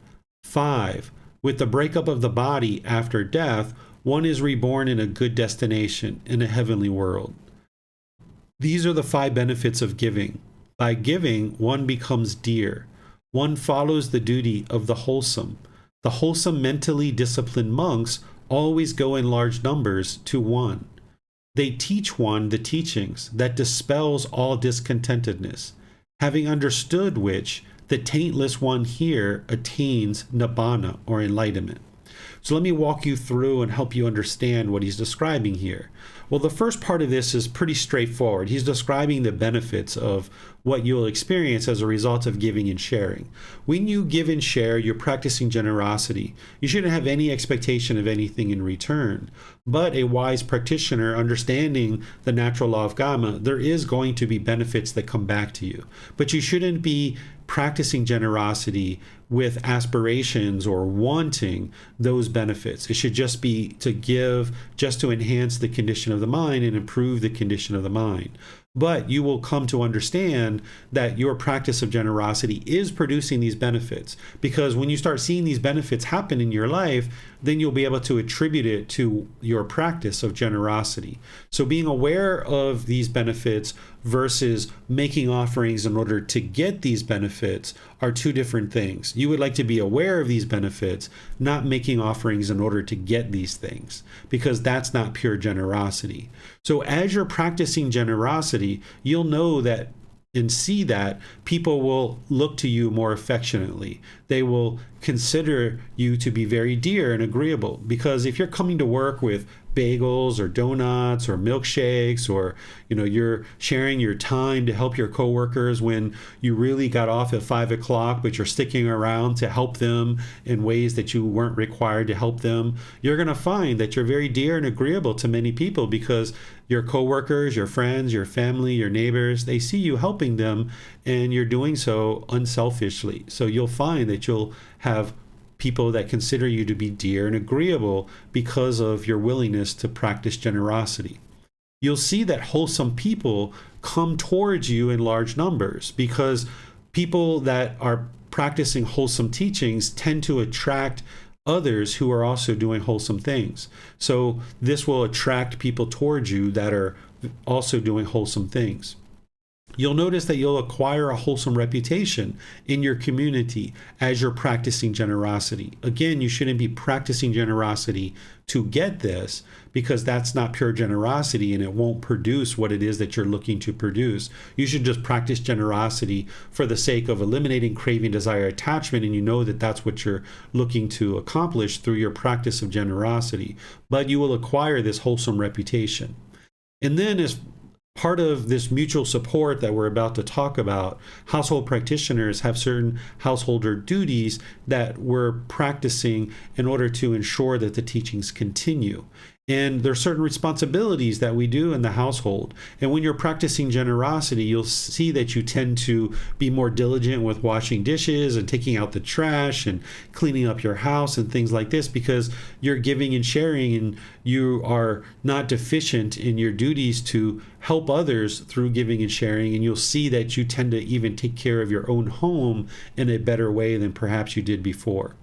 5, with the breakup of the body after death, 1 is reborn in a good destination, in a heavenly world. These are the 5 benefits of giving. By giving, 1 becomes dear. 1 follows the duty of the wholesome. The wholesome, mentally disciplined monks always go in large numbers to 1. They teach 1 the teachings that dispels all discontentedness, having understood which, the taintless 1 here attains nibbana, or enlightenment. So let me walk you through and help you understand what he's describing here. Well, the first part of this is pretty straightforward. He's describing the benefits of what you'll experience as a result of giving and sharing. When you give and share, you're practicing generosity. You shouldn't have any expectation of anything in return. But a wise practitioner, understanding the natural law of Kamma, there is going to be benefits that come back to you. But you shouldn't be practicing generosity with aspirations or wanting those benefits. It should just be to give, just to enhance the condition of the mind and improve the condition of the mind. But you will come to understand that your practice of generosity is producing these benefits, because when you start seeing these benefits happen in your life, then you'll be able to attribute it to your practice of generosity. So being aware of these benefits versus making offerings in order to get these benefits are two different things. You would like to be aware of these benefits, not making offerings in order to get these things, because that's not pure generosity. So as you're practicing generosity, you'll know that and see that people will look to you more affectionately. They will consider you to be very dear and agreeable, because if you're coming to work with bagels or donuts or milkshakes, or you're sharing your time to help your coworkers when you really got off at 5 o'clock, but you're sticking around to help them in ways that you weren't required to help them, you're going to find that you're very dear and agreeable to many people, because your coworkers, your friends, your family, your neighbors, they see you helping them, and you're doing so unselfishly. So you'll find that you'll have people that consider you to be dear and agreeable because of your willingness to practice generosity. You'll see that wholesome people come towards you in large numbers, because people that are practicing wholesome teachings tend to attract others who are also doing wholesome things. So this will attract people towards you that are also doing wholesome things. You'll notice that you'll acquire a wholesome reputation in your community as you're practicing generosity. Again, you shouldn't be practicing generosity to get this, because that's not pure generosity and it won't produce what it is that you're looking to produce. You should just practice generosity for the sake of eliminating craving, desire, attachment, and you know that that's what you're looking to accomplish through your practice of generosity. But you will acquire this wholesome reputation. And then as part of this mutual support that we're about to talk about, household practitioners have certain householder duties that we're practicing in order to ensure that the teachings continue. And there are certain responsibilities that we do in the household. And when you're practicing generosity, you'll see that you tend to be more diligent with washing dishes and taking out the trash and cleaning up your house and things like this, because you're giving and sharing, and you are not deficient in your duties to help others through giving and sharing. And you'll see that you tend to even take care of your own home in a better way than perhaps you did before.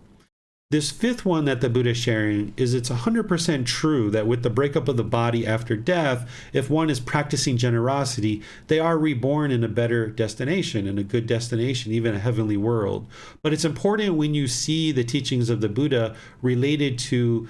This fifth one that the Buddha is sharing is it's 100% true that with the breakup of the body after death, if one is practicing generosity, they are reborn in a better destination, in a good destination, even a heavenly world. But it's important when you see the teachings of the Buddha related to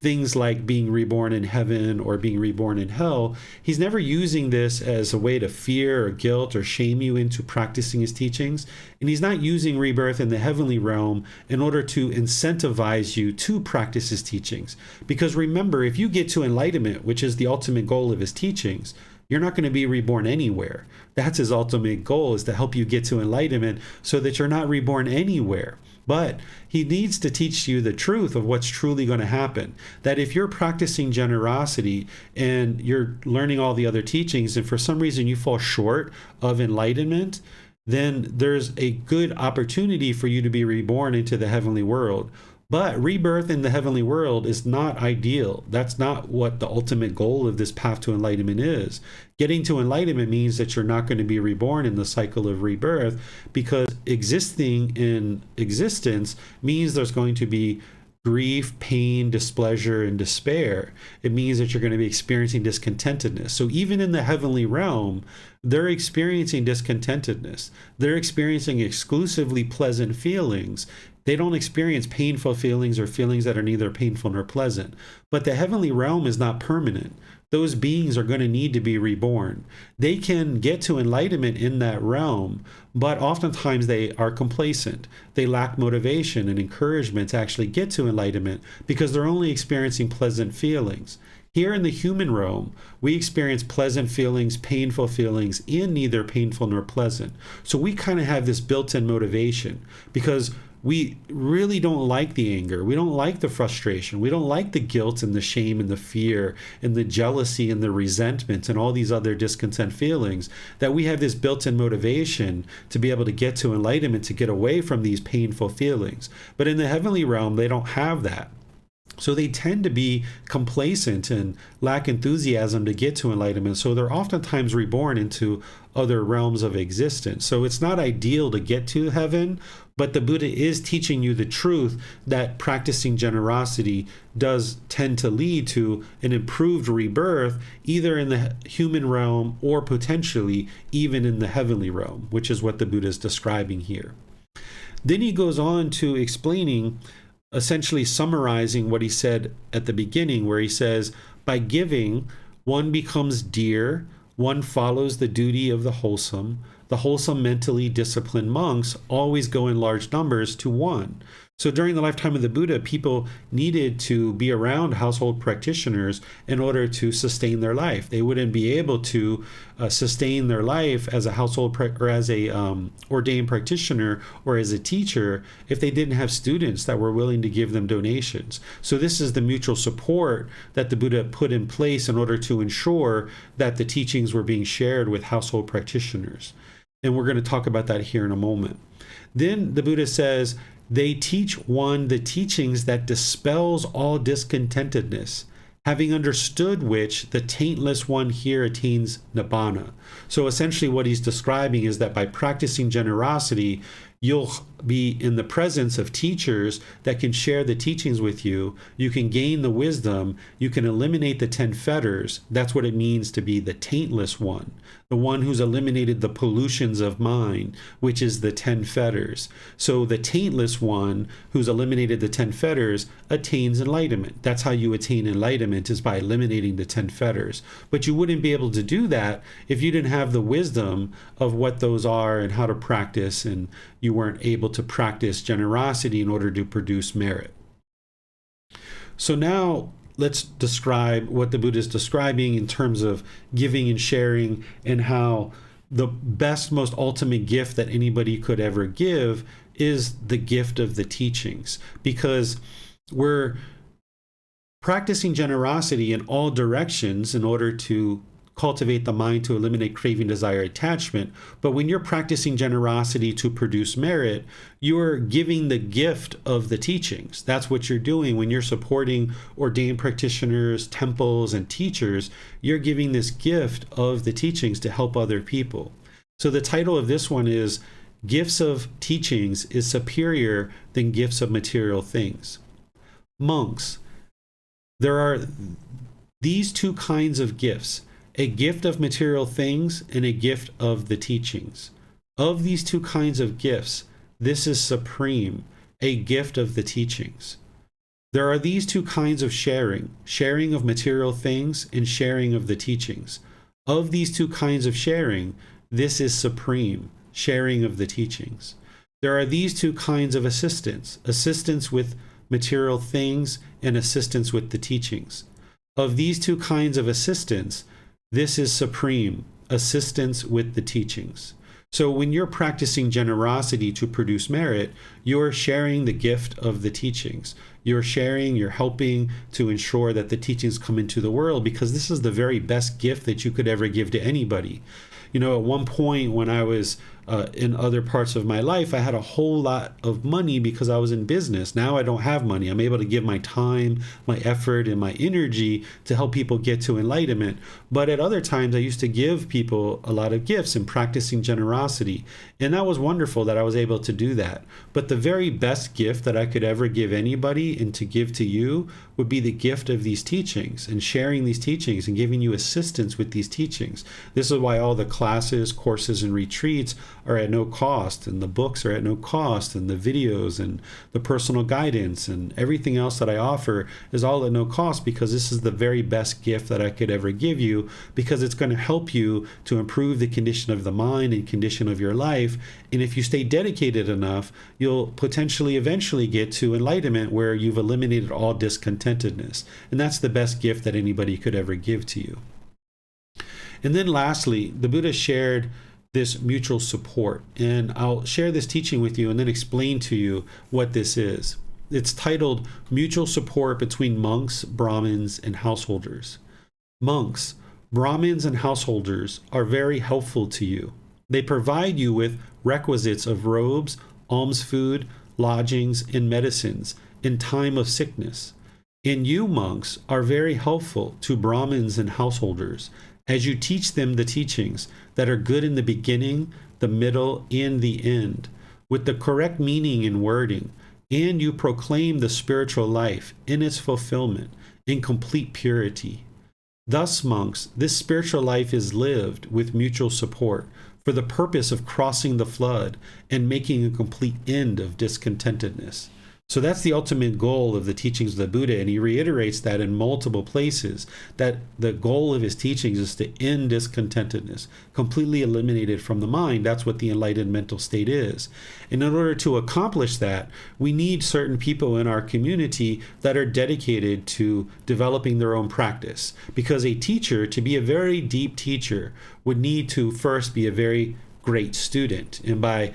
things like being reborn in heaven or being reborn in hell, he's never using this as a way to fear or guilt or shame you into practicing his teachings. And he's not using rebirth in the heavenly realm in order to incentivize you to practice his teachings. Because remember, if you get to enlightenment, which is the ultimate goal of his teachings, you're not going to be reborn anywhere. That's his ultimate goal, is to help you get to enlightenment so that you're not reborn anywhere. But he needs to teach you the truth of what's truly going to happen. That if you're practicing generosity and you're learning all the other teachings, and for some reason you fall short of enlightenment, then there's a good opportunity for you to be reborn into the heavenly world. But rebirth in the heavenly world is not ideal. That's not what the ultimate goal of this path to enlightenment is. Getting to enlightenment means that you're not going to be reborn in the cycle of rebirth, because existing in existence means there's going to be grief, pain, displeasure, and despair. It means that you're going to be experiencing discontentedness. So even in the heavenly realm, they're experiencing discontentedness. They're experiencing exclusively pleasant feelings. They don't experience painful feelings or feelings that are neither painful nor pleasant. But the heavenly realm is not permanent. Those beings are going to need to be reborn. They can get to enlightenment in that realm, but oftentimes they are complacent. They lack motivation and encouragement to actually get to enlightenment because they're only experiencing pleasant feelings. Here in the human realm, we experience pleasant feelings, painful feelings, and neither painful nor pleasant. So we kind of have this built-in motivation because we really don't like the anger. We don't like the frustration. We don't like the guilt and the shame and the fear and the jealousy and the resentment and all these other discontent feelings, that we have this built-in motivation to be able to get to enlightenment, to get away from these painful feelings. But in the heavenly realm, they don't have that. So they tend to be complacent and lack enthusiasm to get to enlightenment. So they're oftentimes reborn into other realms of existence. So it's not ideal to get to heaven, but the Buddha is teaching you the truth that practicing generosity does tend to lead to an improved rebirth, either in the human realm or potentially even in the heavenly realm, which is what the Buddha is describing here. Then he goes on to explaining, essentially summarizing what he said at the beginning, where he says, by giving, one becomes dear, one follows the duty of the wholesome mentally disciplined monks always go in large numbers to one. So during the lifetime of the Buddha, people needed to be around household practitioners in order to sustain their life. They wouldn't be able to sustain their life as a household or as a ordained practitioner or as a teacher if they didn't have students that were willing to give them donations. So this is the mutual support that the Buddha put in place in order to ensure that the teachings were being shared with household practitioners. And we're going to talk about that here in a moment. Then the Buddha says, they teach one the teachings that dispels all discontentedness, having understood which the taintless one here attains nibbana. So essentially what he's describing is that by practicing generosity, you'll be in the presence of teachers that can share the teachings with you. You can gain the wisdom. You can eliminate the 10 fetters. That's what it means to be the taintless one, the one who's eliminated the pollutions of mind, which is the 10 fetters. So the taintless one who's eliminated the 10 fetters attains enlightenment. That's how you attain enlightenment, is by eliminating the 10 fetters. But you wouldn't be able to do that if you didn't have the wisdom of what those are and how to practice, and you weren't able to practice generosity in order to produce merit. So now let's describe what the Buddha is describing in terms of giving and sharing, and how the best, most ultimate gift that anybody could ever give is the gift of the teachings, because we're practicing generosity in all directions in order to cultivate the mind to eliminate craving, desire, attachment. But when you're practicing generosity to produce merit, you're giving the gift of the teachings. That's what you're doing when you're supporting ordained practitioners, temples, and teachers. You're giving this gift of the teachings to help other people. So the title of this one is Gifts of Teachings is Superior Than Gifts of Material Things. Monks, there are these two kinds of gifts: a gift of material things and a gift of the teachings. Of these two kinds of gifts, this is supreme, a gift of the teachings. There are these two kinds of sharing of material things and sharing of the teachings. Of these two kinds of sharing, this is supreme, sharing of the teachings. There are these two kinds of assistance with material things and assistance with the teachings. Of these two kinds of assistance, this is supreme, assistance with the teachings. So when you're practicing generosity to produce merit, you're sharing the gift of the teachings. You're sharing, you're helping to ensure that the teachings come into the world, because this is the very best gift that you could ever give to anybody. You know, at one point when I was in other parts of my life, I had a whole lot of money because I was in business. Now I don't have money. I'm able to give my time, my effort, and my energy to help people get to enlightenment. But at other times, I used to give people a lot of gifts and practicing generosity. And that was wonderful that I was able to do that. But the very best gift that I could ever give anybody and to give to you would be the gift of these teachings and sharing these teachings and giving you assistance with these teachings. This is why all the classes, courses, and retreats are at no cost, and the books are at no cost, and the videos and the personal guidance and everything else that I offer is all at no cost, because this is the very best gift that I could ever give you, because it's going to help you to improve the condition of the mind and condition of your life. And if you stay dedicated enough, you'll potentially eventually get to enlightenment, where you've eliminated all discontentedness. And that's the best gift that anybody could ever give to you. And then lastly, the Buddha shared this mutual support. And I'll share this teaching with you and then explain to you what this is. It's titled Mutual Support Between Monks, Brahmins, and Householders. Monks, Brahmins, and householders are very helpful to you. They provide you with requisites of robes, alms food, lodgings, and medicines in time of sickness. And you, monks, are very helpful to Brahmins and householders as you teach them the teachings that are good in the beginning, the middle, and the end, with the correct meaning and wording, and you proclaim the spiritual life in its fulfillment in complete purity. Thus, monks, this spiritual life is lived with mutual support for the purpose of crossing the flood and making a complete end of discontentedness. So that's the ultimate goal of the teachings of the Buddha, and he reiterates that in multiple places, that the goal of his teachings is to end discontentedness, completely eliminate it from the mind. That's what the enlightened mental state is. And in order to accomplish that, we need certain people in our community that are dedicated to developing their own practice. Because a teacher, to be a very deep teacher, would need to first be a very great student. And by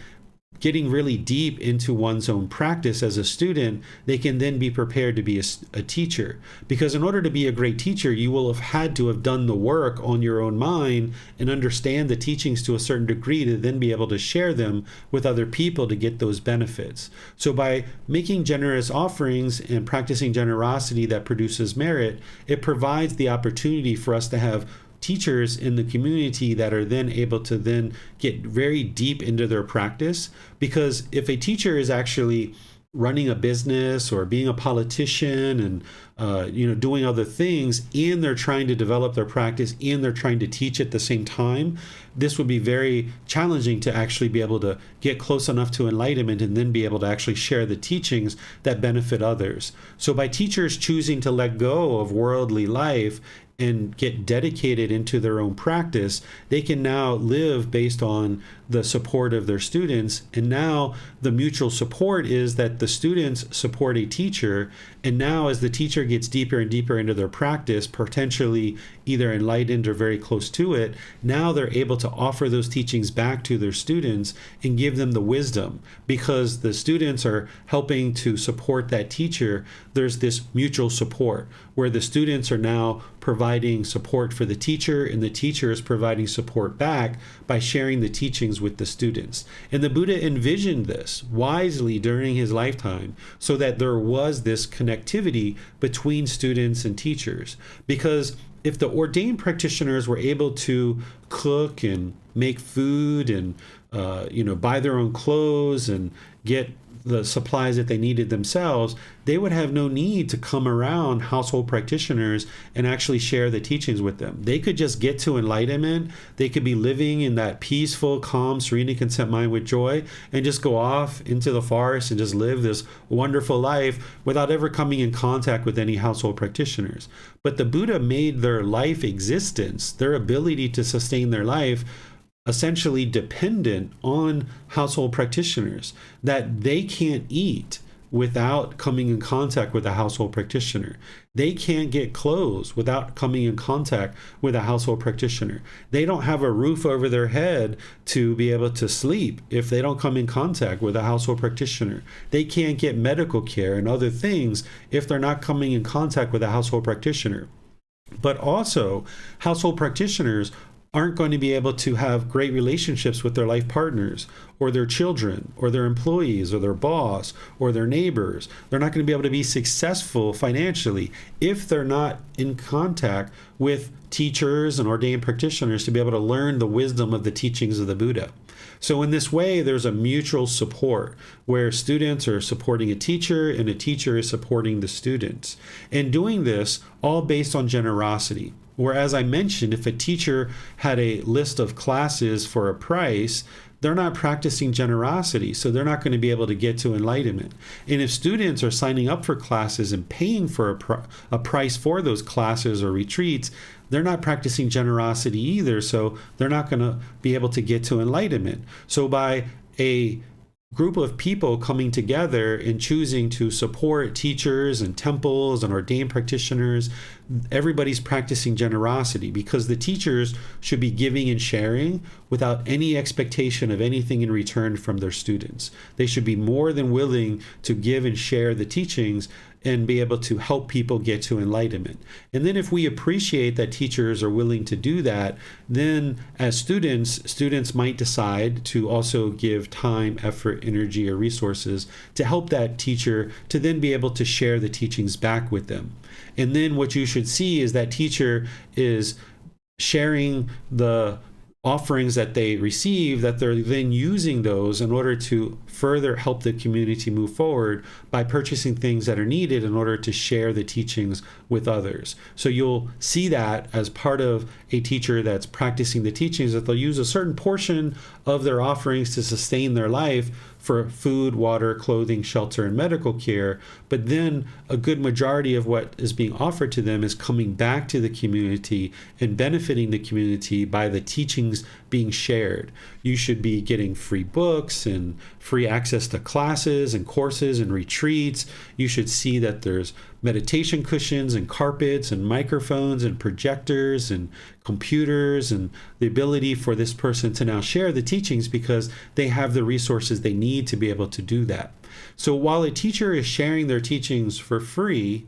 getting really deep into one's own practice as a student, they can then be prepared to be a teacher. Because in order to be a great teacher, you will have had to have done the work on your own mind and understand the teachings to a certain degree to then be able to share them with other people to get those benefits. So by making generous offerings and practicing generosity that produces merit, it provides the opportunity for us to have teachers in the community that are then able to then get very deep into their practice. Because if a teacher is actually running a business or being a politician and doing other things, and they're trying to develop their practice and they're trying to teach at the same time, this would be very challenging to actually be able to get close enough to enlightenment and then be able to actually share the teachings that benefit others. So by teachers choosing to let go of worldly life and get dedicated into their own practice, they can now live based on the support of their students. And now the mutual support is that the students support a teacher. And now as the teacher gets deeper and deeper into their practice, potentially either enlightened or very close to it, now they're able to offer those teachings back to their students and give them the wisdom. Because the students are helping to support that teacher, there's this mutual support where the students are now providing support for the teacher, and the teacher is providing support back by sharing the teachings with the students. And the Buddha envisioned this wisely during his lifetime so that there was this connectivity between students and teachers. Because if the ordained practitioners were able to cook and make food and buy their own clothes and get the supplies that they needed themselves, they would have no need to come around household practitioners and actually share the teachings with them. They could just get to enlightenment. They could be living in that peaceful, calm, serene, and content mind with joy and just go off into the forest and just live this wonderful life without ever coming in contact with any household practitioners. But the Buddha made their life existence, their ability to sustain their life, essentially dependent on household practitioners, that they can't eat without coming in contact with a household practitioner. They can't get clothes without coming in contact with a household practitioner. They don't have a roof over their head to be able to sleep if they don't come in contact with a household practitioner. They can't get medical care and other things if they're not coming in contact with a household practitioner. But also, household practitioners aren't going to be able to have great relationships with their life partners or their children or their employees or their boss or their neighbors. They're not going to be able to be successful financially if they're not in contact with teachers and ordained practitioners to be able to learn the wisdom of the teachings of the Buddha. So in this way, there's a mutual support where students are supporting a teacher and a teacher is supporting the students. And doing this all based on generosity. Where, as I mentioned, if a teacher had a list of classes for a price, they're not practicing generosity, so they're not going to be able to get to enlightenment. And if students are signing up for classes and paying for a price for those classes or retreats, they're not practicing generosity either, so they're not going to be able to get to enlightenment. So by a group of people coming together and choosing to support teachers and temples and ordained practitioners. Everybody's practicing generosity because the teachers should be giving and sharing without any expectation of anything in return from their students. They should be more than willing to give and share the teachings and be able to help people get to enlightenment. And then if we appreciate that teachers are willing to do that, then as students might decide to also give time, effort, energy, or resources to help that teacher to then be able to share the teachings back with them. And then what you should see is that teacher is sharing the offerings that they receive, that they're then using those in order to further help the community move forward by purchasing things that are needed in order to share the teachings with others. So you'll see that as part of a teacher that's practicing the teachings, that they'll use a certain portion of their offerings to sustain their life for food, water, clothing, shelter, and medical care. But then a good majority of what is being offered to them is coming back to the community and benefiting the community by the teachings being shared. You should be getting free books and free access to classes and courses and retreats. You should see that there's meditation cushions and carpets and microphones and projectors and computers and the ability for this person to now share the teachings because they have the resources they need to be able to do that. So while a teacher is sharing their teachings for free,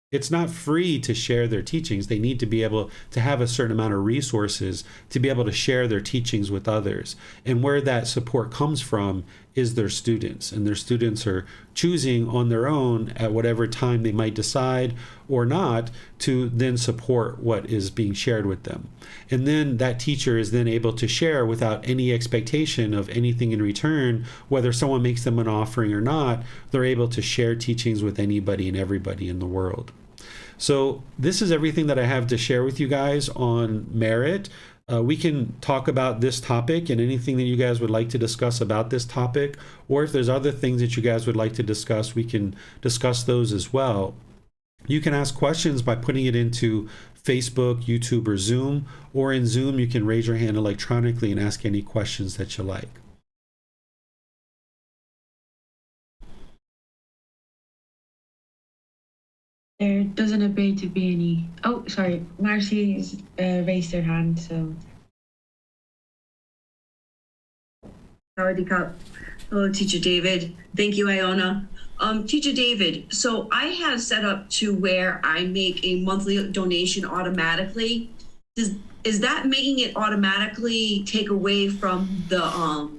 it's not free to share their teachings. They need to be able to have a certain amount of resources to be able to share their teachings with others. And where that support comes from is their students. And their students are choosing on their own at whatever time they might decide or not to then support what is being shared with them. And then that teacher is then able to share without any expectation of anything in return. Whether someone makes them an offering or not, they're able to share teachings with anybody and everybody in the world. So this is everything that I have to share with you guys on merit. We can talk about this topic and anything that you guys would like to discuss about this topic, or if there's other things that you guys would like to discuss, we can discuss those as well. You can ask questions by putting it into Facebook, YouTube, or Zoom, or in Zoom, you can raise your hand electronically and ask any questions that you like. There doesn't appear to be any. Oh, sorry. Marcy's raised her hand, so. Howdy, hello, Teacher David. Thank you, Iona. Teacher David, so I have set up to where I make a monthly donation automatically. Is that making it automatically take away from the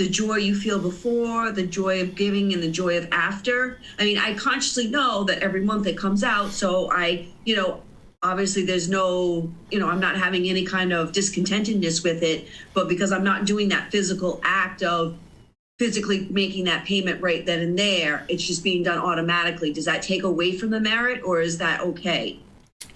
joy you feel before, the joy of giving, and the joy of after? I mean, I consciously know that every month it comes out, so I, obviously there's no, I'm not having any kind of discontentedness with it, but because I'm not doing that physical act of physically making that payment right then and there, it's just being done automatically. Does that take away from the merit, or is that okay?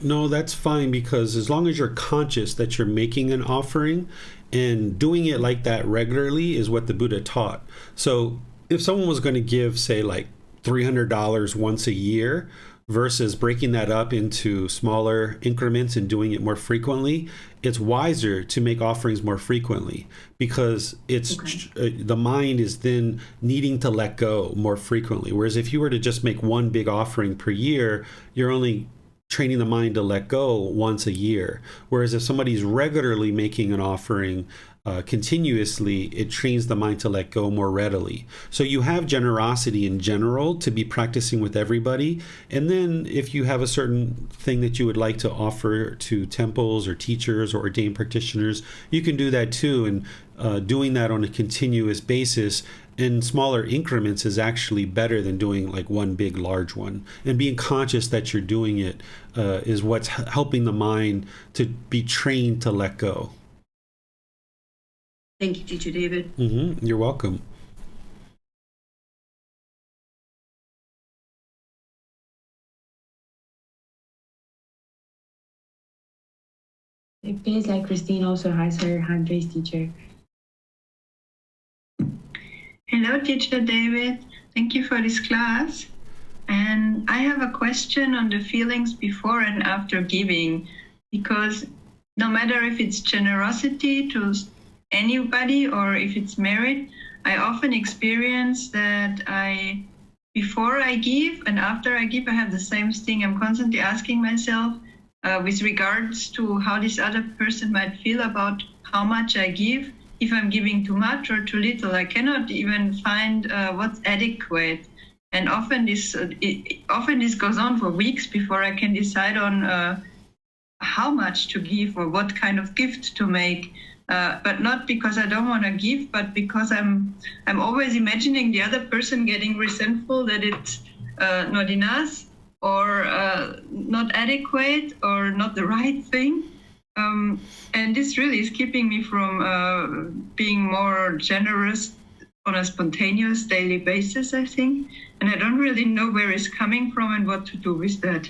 No, that's fine, because as long as you're conscious that you're making an offering and doing it like that regularly is what the Buddha taught. So if someone was going to give, say, like $300 once a year versus breaking that up into smaller increments and doing it more frequently, it's wiser to make offerings more frequently, because it's the mind is then needing to let go more frequently. Whereas if you were to just make one big offering per year, you're only training the mind to let go once a year. Whereas if somebody's regularly making an offering continuously, it trains the mind to let go more readily. So you have generosity in general to be practicing with everybody. And then if you have a certain thing that you would like to offer to temples or teachers or ordained practitioners, you can do that too. And doing that on a continuous basis in smaller increments is actually better than doing like one big large one. And being conscious that you're doing it is what's helping the mind to be trained to let go. Thank you, Teacher David. You're welcome. It feels like Christine also has her hand raised, teacher. Hello, Teacher David. Thank you for this class. And I have a question on the feelings before and after giving, because no matter if it's generosity to anybody or if it's merit, I often experience that before I give and after I give, I have the same thing. I'm constantly asking myself with regards to how this other person might feel about how much I give, if I'm giving too much or too little. I cannot even find what's adequate. And often this goes on for weeks before I can decide on how much to give or what kind of gift to make. But not because I don't want to give, but because I'm always imagining the other person getting resentful that it's not enough or not adequate or not the right thing. And this really is keeping me from being more generous on a spontaneous daily basis, I think. And I don't really know where it's coming from and what to do with that.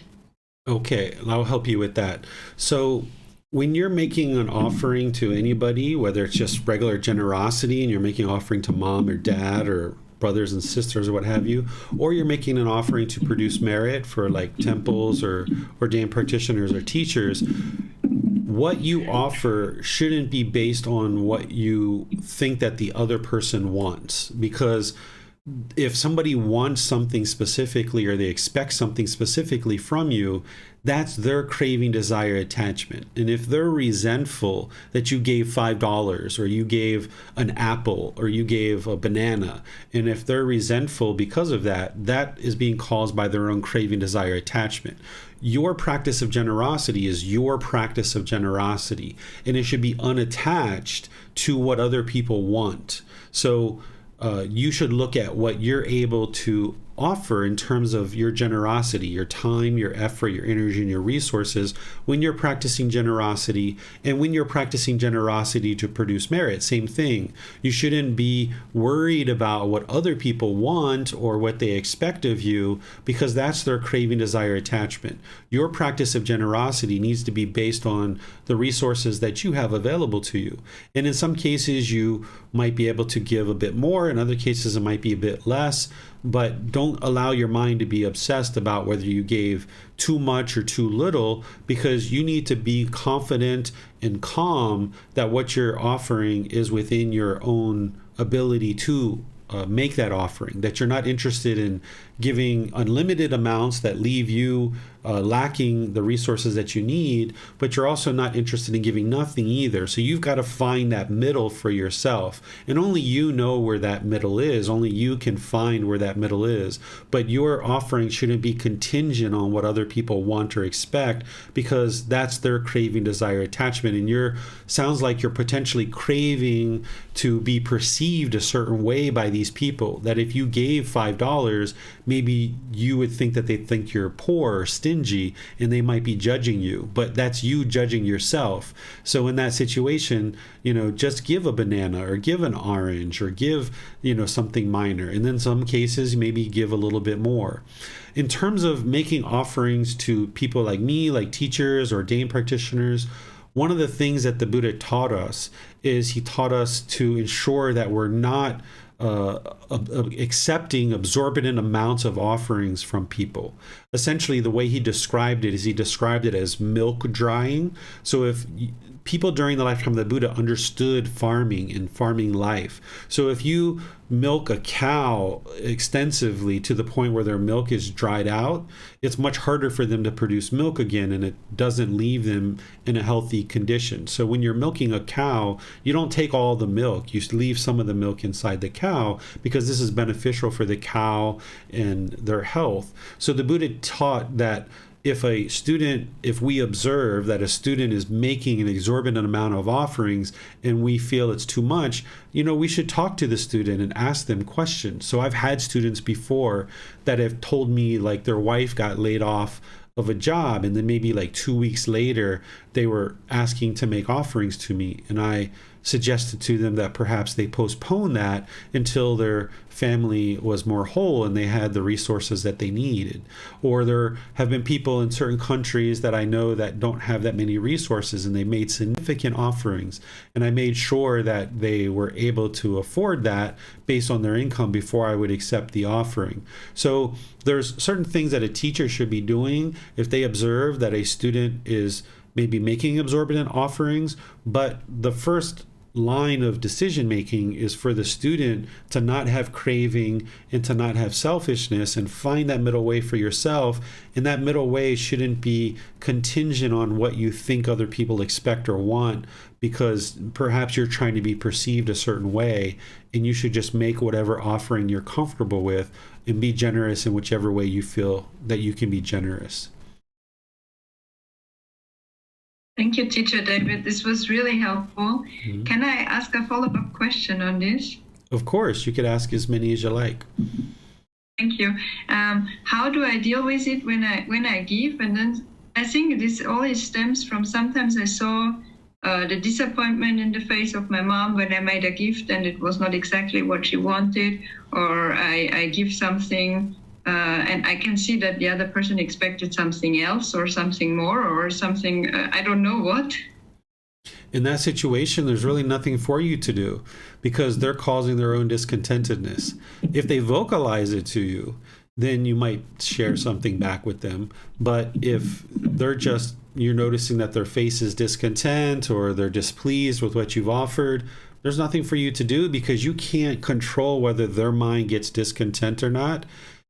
Okay, I'll help you with that. So when you're making an offering to anybody, whether it's just regular generosity and you're making an offering to mom or dad or brothers and sisters or what have you, or you're making an offering to produce merit for like temples or ordained practitioners or teachers, what you offer shouldn't be based on what you think that the other person wants. Because if somebody wants something specifically or they expect something specifically from you, that's their craving, desire, attachment. And if they're resentful that you gave $5 or you gave an apple or you gave a banana, and if they're resentful because of that, that is being caused by their own craving, desire, attachment. Your practice of generosity is your practice of generosity, and it should be unattached to what other people want. So you should look at what you're able to offer in terms of your generosity, your time, your effort, your energy, and your resources when you're practicing generosity. And when you're practicing generosity to produce merit, same thing. You shouldn't be worried about what other people want or what they expect of you, because that's their craving, desire, attachment. Your practice of generosity needs to be based on the resources that you have available to you. And in some cases, you might be able to give a bit more. In other cases, it might be a bit less. But don't allow your mind to be obsessed about whether you gave too much or too little, because you need to be confident and calm that what you're offering is within your own ability to make that offering, that you're not interested in giving unlimited amounts that leave you lacking the resources that you need, but you're also not interested in giving nothing either. So you've got to find that middle for yourself. And only you know where that middle is. Only you can find where that middle is. But your offering shouldn't be contingent on what other people want or expect, because that's their craving, desire, attachment. And sounds like you're potentially craving to be perceived a certain way by these people, that if you gave $5, maybe you would think that they think you're poor or stingy, and they might be judging you, but that's you judging yourself. So in that situation, just give a banana or give an orange or give, something minor. And then some cases, maybe give a little bit more. In terms of making offerings to people like me, like teachers or ordained practitioners, one of the things that the Buddha taught us is he taught us to ensure that we're not accepting exorbitant amounts of offerings from people. Essentially, the way he described it is he described it as milk drying. So if people during the lifetime of the Buddha understood farming and farming life. So if you milk a cow extensively to the point where their milk is dried out, it's much harder for them to produce milk again, and it doesn't leave them in a healthy condition. So when you're milking a cow, you don't take all the milk. You leave some of the milk inside the cow, because this is beneficial for the cow and their health. So the Buddha taught that if we observe that a student is making an exorbitant amount of offerings and we feel it's too much, we should talk to the student and ask them questions. So I've had students before that have told me, like, their wife got laid off of a job, and then maybe like 2 weeks later they were asking to make offerings to me, and I suggested to them that perhaps they postpone that until their family was more whole and they had the resources that they needed. Or there have been people in certain countries that I know that don't have that many resources, and they made significant offerings, and I made sure that they were able to afford that based on their income before I would accept the offering. So there's certain things that a teacher should be doing if they observe that a student is maybe making exorbitant offerings, but the first line of decision making is for the student to not have craving and to not have selfishness, and find that middle way for yourself. And that middle way shouldn't be contingent on what you think other people expect or want, because perhaps you're trying to be perceived a certain way, and you should just make whatever offering you're comfortable with and be generous in whichever way you feel that you can be generous. Thank you, Teacher David. This was really helpful. Mm-hmm. Can I ask a follow-up question on this? Of course, you could ask as many as you like. Thank you. How do I deal with it when I give? And then I think this always stems from, sometimes I saw the disappointment in the face of my mom when I made a gift and it was not exactly what she wanted, or I give something and I can see that the other person expected something else or something more or something, I don't know what. In that situation, there's really nothing for you to do, because they're causing their own discontentedness. If they vocalize it to you, then you might share something back with them. But if you're noticing that their face is discontent or they're displeased with what you've offered, there's nothing for you to do, because you can't control whether their mind gets discontent or not.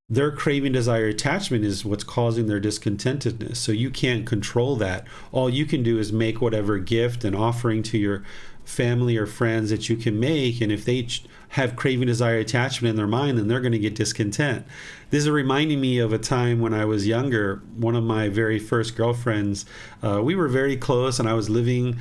Their craving, desire, attachment is what's causing their discontentedness. So you can't control that. All you can do is make whatever gift and offering to your family or friends that you can make. And if they have craving, desire, attachment in their mind, then they're going to get discontent. This is reminding me of a time when I was younger. One of my very first girlfriends, we were very close, and I was living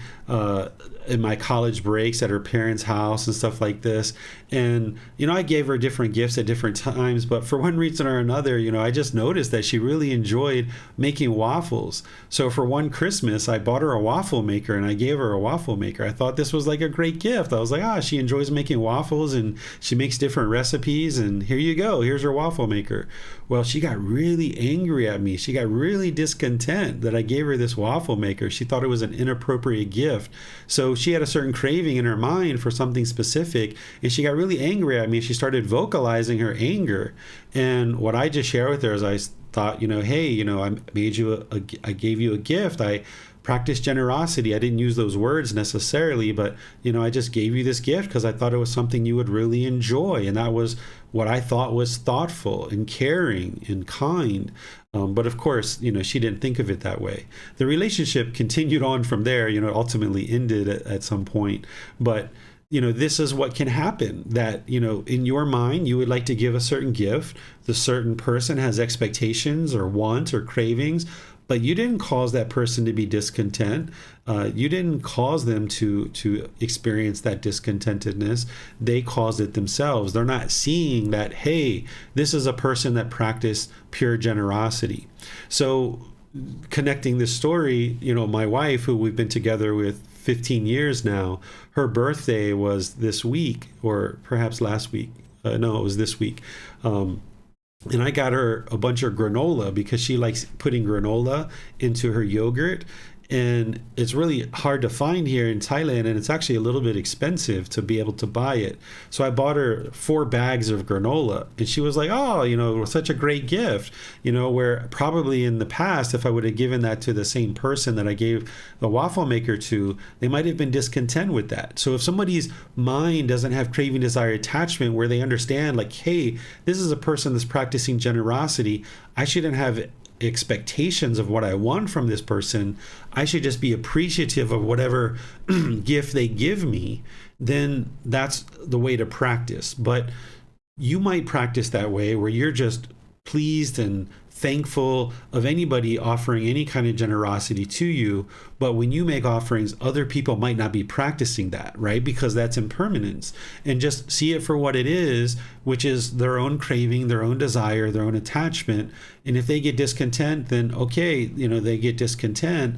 in my college breaks at her parents' house and stuff like this. And, I gave her different gifts at different times, but for one reason or another, I just noticed that she really enjoyed making waffles. So for one Christmas, I bought her a waffle maker, and I gave her a waffle maker. I thought this was like a great gift. I was like, she enjoys making waffles and she makes different recipes, and here you go, here's her waffle maker. Well, she got really angry at me. She got really discontent that I gave her this waffle maker. She thought it was an inappropriate gift. So she had a certain craving in her mind for something specific, and she got really angry at me. She started vocalizing her anger. And what I just shared with her is I thought, hey, I gave you a gift. I practice generosity. I didn't use those words necessarily, but I just gave you this gift because I thought it was something you would really enjoy, and that was what I thought was thoughtful and caring and kind. But of course, she didn't think of it that way. The relationship continued on from there. Ultimately ended at some point. But this is what can happen, that, in your mind, you would like to give a certain gift. The certain person has expectations or wants or cravings, but you didn't cause that person to be discontent. You didn't cause them to experience that discontentedness. They caused it themselves. They're not seeing that, hey, this is a person that practiced pure generosity. So connecting this story, my wife, who we've been together with 15 years now, her birthday was this week, or perhaps last week. No, it was this week. And I got her a bunch of granola because she likes putting granola into her yogurt. And it's really hard to find here in Thailand, and it's actually a little bit expensive to be able to buy it. So I bought her 4 bags of granola, and she was like, oh, such a great gift, where probably in the past, if I would have given that to the same person that I gave the waffle maker to, they might have been discontent with that. So if somebody's mind doesn't have craving, desire, attachment, where they understand like, hey, this is a person that's practicing generosity, I shouldn't have expectations of what I want from this person. I should just be appreciative of whatever gift they give me. Then that's the way to practice. But you might practice that way where you're just pleased and thankful of anybody offering any kind of generosity to you. But when you make offerings, other people might not be practicing that, right? Because that's impermanence. And just see it for what it is, which is their own craving, their own desire, their own attachment. And if they get discontent, then okay, they get discontent.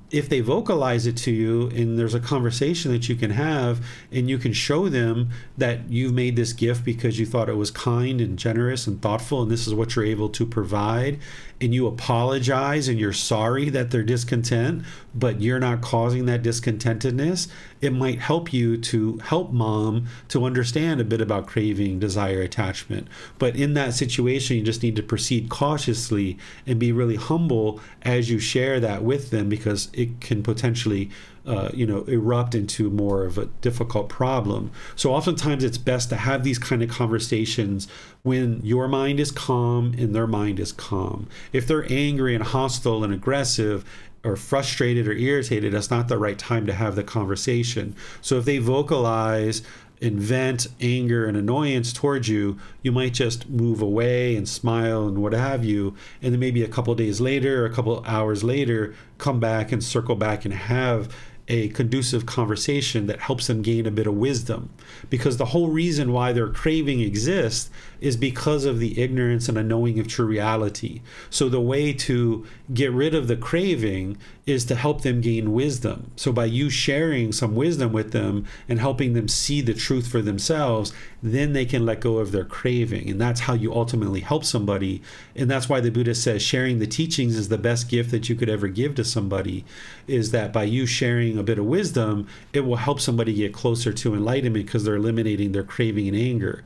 If they vocalize it to you and there's a conversation that you can have and you can show them that you've made this gift because you thought it was kind and generous and thoughtful, and this is what you're able to provide, and you apologize and you're sorry that they're discontent, but you're not causing that discontentedness, it might help you to help mom to understand a bit about craving, desire, attachment. But in that situation, you just need to proceed cautiously and be really humble as you share that with them, because it can potentially erupt into more of a difficult problem. So oftentimes it's best to have these kind of conversations when your mind is calm and their mind is calm. If they're angry and hostile and aggressive or frustrated or irritated, that's not the right time to have the conversation. So if they vocalize and vent anger and annoyance towards you, you might just move away and smile and what have you, and then maybe a couple days later or a couple hours later come back and circle back and have a conducive conversation that helps them gain a bit of wisdom. Because the whole reason why their craving exists is because of the ignorance and unknowing of true reality. So the way to get rid of the craving is to help them gain wisdom. So by you sharing some wisdom with them and helping them see the truth for themselves, then they can let go of their craving. And that's how you ultimately help somebody. And that's why the Buddha says sharing the teachings is the best gift that you could ever give to somebody, is that by you sharing a bit of wisdom, it will help somebody get closer to enlightenment because they're eliminating their craving and anger.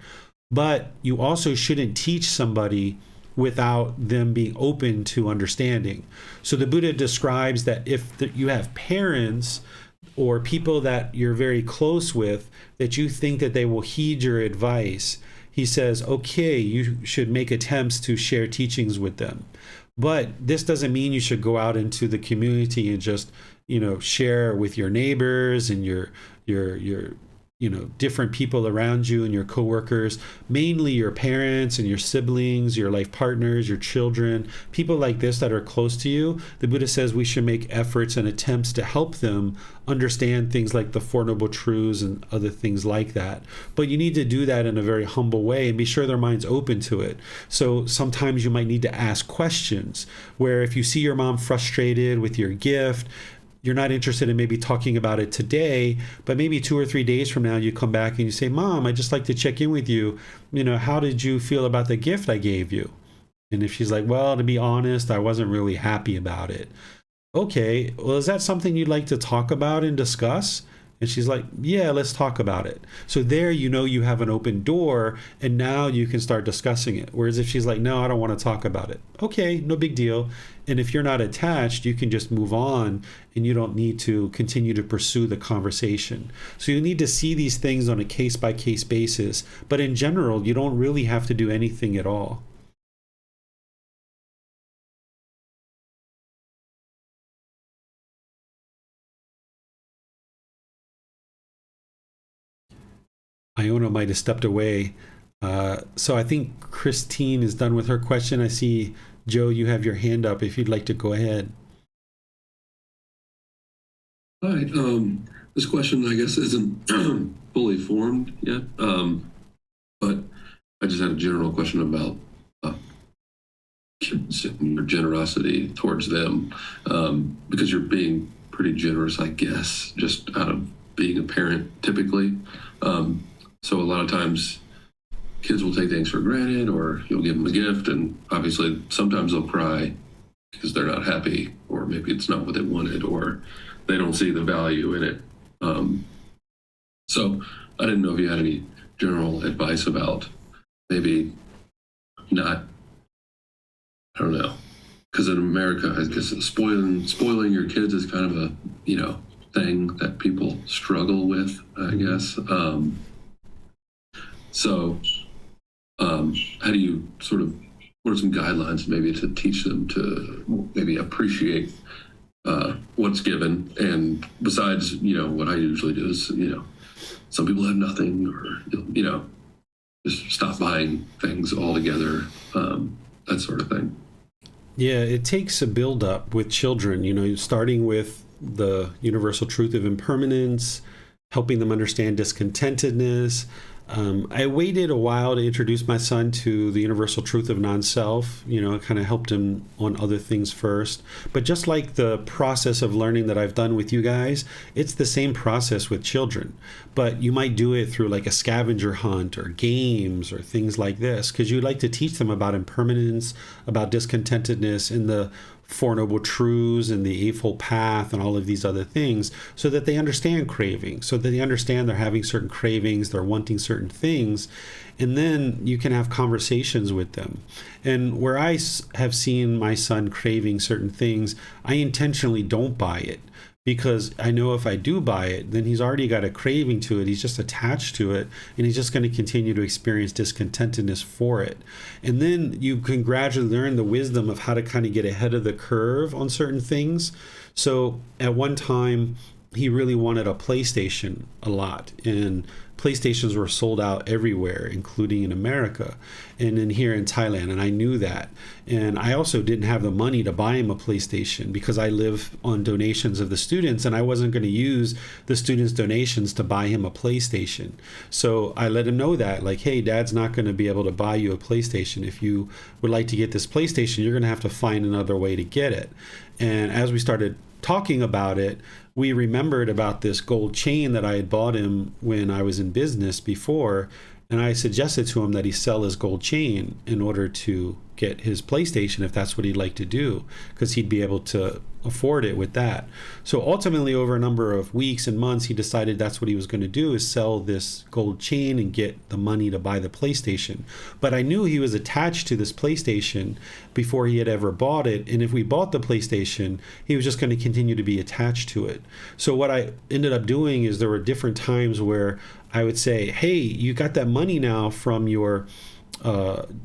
But you also shouldn't teach somebody without them being open to understanding. So the Buddha describes that if you have parents or people that you're very close with that you think that they will heed your advice, he says, okay, you should make attempts to share teachings with them. But this doesn't mean you should go out into the community and just, share with your neighbors and your different people around you and your coworkers, mainly your parents and your siblings, your life partners, your children, people like this that are close to you. The Buddha says we should make efforts and attempts to help them understand things like the Four Noble Truths and other things like that. But you need to do that in a very humble way and be sure their mind's open to it. So sometimes you might need to ask questions where if you see your mom frustrated with your gift, you're not interested in maybe talking about it today, but maybe 2 or 3 days from now, you come back and you say, Mom, I'd just like to check in with you. How did you feel about the gift I gave you? And if she's like, well, to be honest, I wasn't really happy about it. Okay, well, is that something you'd like to talk about and discuss? And she's like, yeah, let's talk about it. So there, you have an open door and now you can start discussing it. Whereas if she's like, no, I don't want to talk about it. Okay, no big deal. And if you're not attached, you can just move on and you don't need to continue to pursue the conversation. So you need to see these things on a case-by-case basis. But in general, you don't really have to do anything at all. Iona might have stepped away. So I think Christine is done with her question. I see, Joe, you have your hand up if you'd like to go ahead. Hi. This question, I guess, isn't fully formed yet, but I just had a general question about kids and your generosity towards them, because you're being pretty generous, I guess, just out of being a parent typically. So a lot of times kids will take things for granted, or you'll give them a gift, and obviously sometimes they'll cry because they're not happy, or maybe it's not what they wanted, or they don't see the value in it. So I didn't know if you had any general advice about maybe not, I don't know, because in America, I guess spoiling your kids is kind of a, thing that people struggle with, I guess. So how do you what are some guidelines maybe to teach them to maybe appreciate what's given? And besides, what I usually do is, some people have nothing, or, just stop buying things altogether, that sort of thing. Yeah, it takes a build-up with children, starting with the universal truth of impermanence, helping them understand discontentedness. I waited a while to introduce my son to the universal truth of non-self. I kind of helped him on other things first. But just like the process of learning that I've done with you guys, it's the same process with children. But you might do it through like a scavenger hunt or games or things like this, because you'd like to teach them about impermanence, about discontentedness, and the Four Noble Truths and the Eightfold Path and all of these other things, so that they understand craving, so that they understand they're having certain cravings, they're wanting certain things, and then you can have conversations with them. And where I have seen my son craving certain things, I intentionally don't buy it. because I know if I do buy it, then he's already got a craving to it. He's just attached to it, and he's just going to continue to experience discontentedness for it. And then you can gradually learn the wisdom of how to kind of get ahead of the curve on certain things. So at one time, he really wanted a PlayStation a lot, and PlayStations were sold out everywhere, including in America and in here in Thailand. And I knew that. And I also didn't have the money to buy him a PlayStation because I live on donations of the students, and I wasn't going to use the students' donations to buy him a PlayStation. So I let him know that, like, hey, Dad's not going to be able to buy you a PlayStation. If you would like to get this PlayStation, you're going to have to find another way to get it. And as we started talking about it, we remembered about this gold chain that I had bought him when I was in business before, and I suggested to him that he sell his gold chain in order to get his PlayStation if that's what he'd like to do, because he'd be able to afford it with that. So ultimately, over a number of weeks and months, he decided that's what he was going to do, is sell this gold chain and get the money to buy the PlayStation. But I knew he was attached to this PlayStation before he had ever bought it, and if we bought the PlayStation, he was just going to continue to be attached to it. So what I ended up doing is there were different times where I would say, hey, you got that money now from your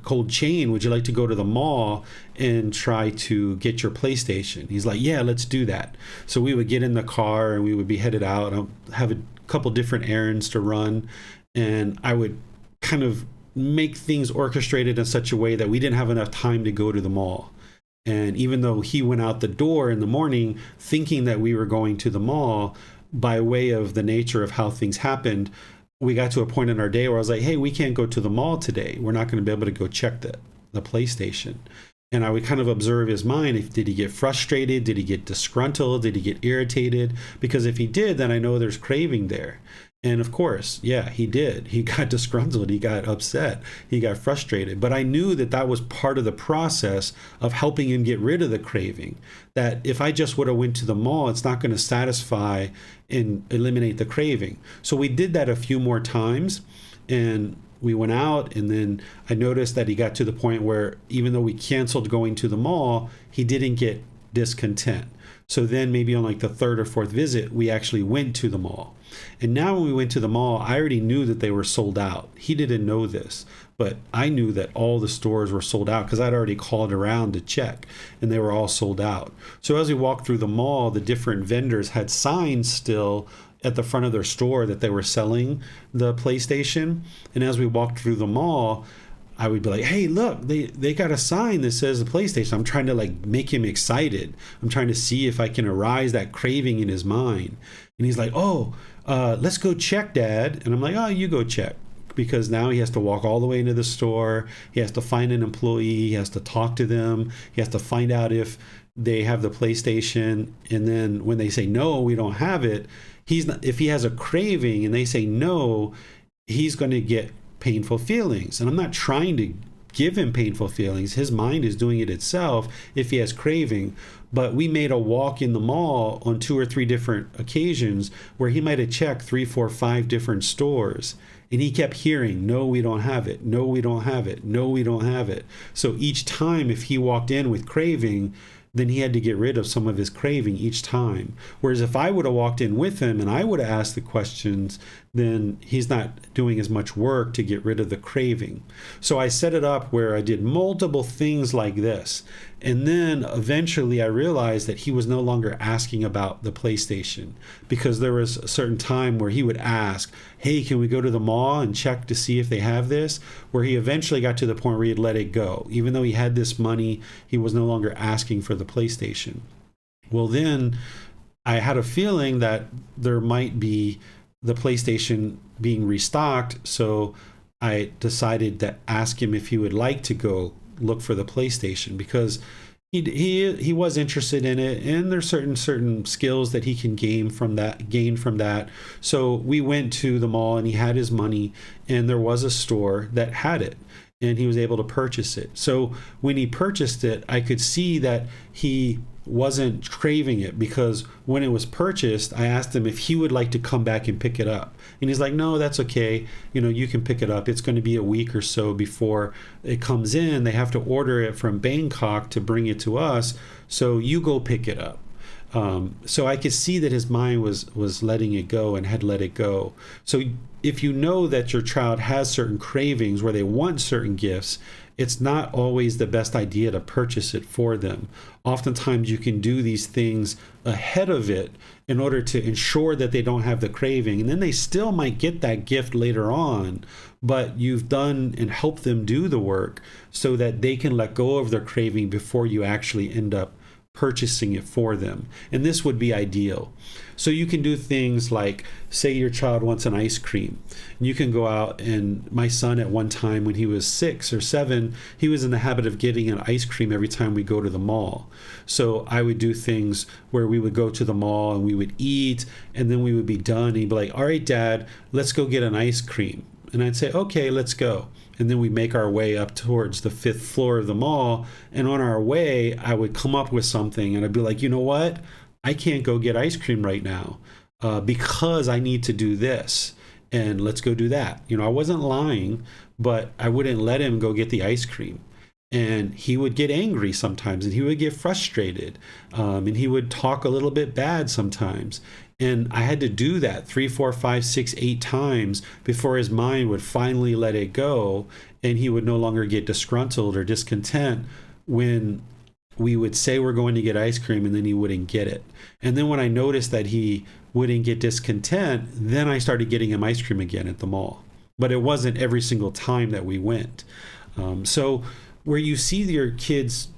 gold chain, would you like to go to the mall and try to get your PlayStation? He's like, yeah, let's do that. So we would get in the car and we would be headed out. I'll have a couple different errands to run, and I would kind of make things orchestrated in such a way that we didn't have enough time to go to the mall. And even though he went out the door in the morning thinking that we were going to the mall, by way of the nature of how things happened, we got to a point in our day where I was like, hey, we can't go to the mall today. We're not going to be able to go check the PlayStation. And I would kind of observe his mind. Did he get frustrated? Did he get disgruntled? Did he get irritated? Because if he did, then I know there's craving there. And of course, yeah, he did. He got disgruntled. He got upset. He got frustrated. But I knew that that was part of the process of helping him get rid of the craving. That if I just would have went to the mall, it's not going to satisfy and eliminate the craving. So we did that a few more times, and we went out, and then I noticed that he got to the point where even though we canceled going to the mall, he didn't get discontent. So then maybe on like the third or fourth visit, we actually went to the mall. And now when we went to the mall, I already knew that they were sold out. He didn't know this, but I knew that all the stores were sold out because I'd already called around to check, and they were all sold out. So as we walked through the mall, the different vendors had signs still at the front of their store that they were selling the PlayStation. And as we walked through the mall, I would be like, hey, look, they got a sign that says the PlayStation. I'm trying to like make him excited. I'm trying to see if I can arise that craving in his mind. And he's like, oh, let's go check, Dad. And I'm like, oh, you go check. Because now he has to walk all the way into the store. He has to find an employee. He has to talk to them. He has to find out if they have the PlayStation. And then when they say, no, we don't have it, if he has a craving and they say no, he's going to get painful feelings. And I'm not trying to give him painful feelings. His mind is doing it itself if he has craving. But we made a walk in the mall on 2 or 3 different occasions where he might have checked 3, 4, 5 different stores. And he kept hearing, no, we don't have it. No, we don't have it. No, we don't have it. So each time if he walked in with craving, then he had to get rid of some of his craving each time. Whereas if I would have walked in with him and I would have asked the questions, then he's not doing as much work to get rid of the craving. So I set it up where I did multiple things like this. And then eventually I realized that he was no longer asking about the PlayStation, because there was a certain time where he would ask, hey, can we go to the mall and check to see if they have this? Where he eventually got to the point where he had let it go. Even though he had this money, he was no longer asking for the PlayStation. Well, then I had a feeling that there might be the PlayStation being restocked. So I decided to ask him if he would like to go look for the PlayStation, because he was interested in it, and there's certain skills that he can gain from that. So we went to the mall, and he had his money, and there was a store that had it, and he was able to purchase it. So when he purchased it, I could see that he wasn't craving it, because when it was purchased, I asked him if he would like to come back and pick it up. And he's like, no, that's okay. You can pick it up. It's going to be a week or so before it comes in. They have to order it from Bangkok to bring it to us. So you go pick it up. So I could see that his mind was letting it go and had let it go. So if you know that your child has certain cravings where they want certain gifts, it's not always the best idea to purchase it for them. Oftentimes you can do these things ahead of it in order to ensure that they don't have the craving. And then they still might get that gift later on, but you've done and helped them do the work so that they can let go of their craving before you actually end up purchasing it for them. And this would be ideal. So you can do things like, say your child wants an ice cream. You can go out, and my son at one time when he was 6 or 7, he was in the habit of getting an ice cream every time we go to the mall. So I would do things where we would go to the mall and we would eat, and then we would be done. And he'd be like, all right, Dad, let's go get an ice cream. And I'd say, okay, let's go. And then we make our way up towards the 5th floor of the mall. And on our way, I would come up with something and I'd be like, you know what? I can't go get ice cream right now because I need to do this. And let's go do that. I wasn't lying, but I wouldn't let him go get the ice cream. And he would get angry sometimes, and he would get frustrated, and he would talk a little bit bad sometimes. And I had to do that 3, 4, 5, 6, 8 times before his mind would finally let it go, and he would no longer get disgruntled or discontent when we would say we're going to get ice cream and then he wouldn't get it. And then when I noticed that he wouldn't get discontent, then I started getting him ice cream again at the mall. But it wasn't every single time that we went. So where you see your kids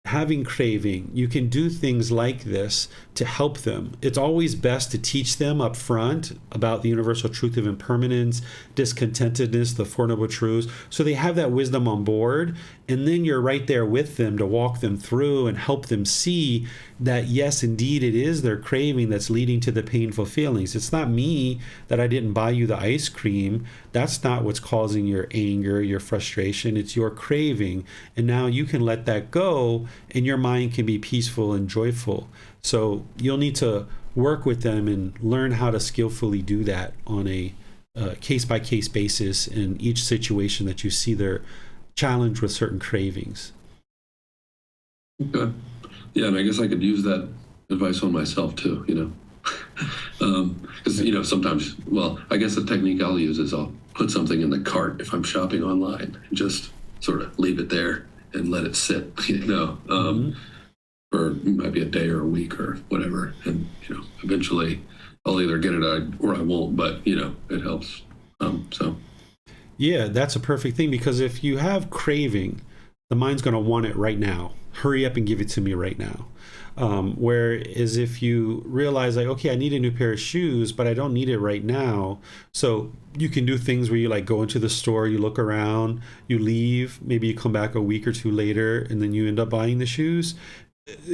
having craving, you can do things like this to help them. It's always best to teach them up front about the universal truth of impermanence, discontentedness, the Four Noble Truths, so they have that wisdom on board, and then you're right there with them to walk them through and help them see that yes, indeed, it is their craving that's leading to the painful feelings. It's not me that I didn't buy you the ice cream. That's not what's causing your anger, your frustration. It's your craving. And now you can let that go and your mind can be peaceful and joyful. So you'll need to work with them and learn how to skillfully do that on a case-by-case basis in each situation that you see they're challenged with certain cravings. Okay. Yeah, and I guess I could use that advice on myself too, because sometimes, well, I guess the technique I'll use is I'll put something in the cart if I'm shopping online and just sort of leave it there and let it sit, for might be a day or a week or whatever, and eventually I'll either get it or I won't, but it helps. Yeah, that's a perfect thing, because if you have craving, the mind's going to want it right now. Hurry up and give it to me right now. Whereas if you realize, like, okay, I need a new pair of shoes, but I don't need it right now. So you can do things where you go into the store, you look around, you leave, maybe you come back a week or two later, and then you end up buying the shoes.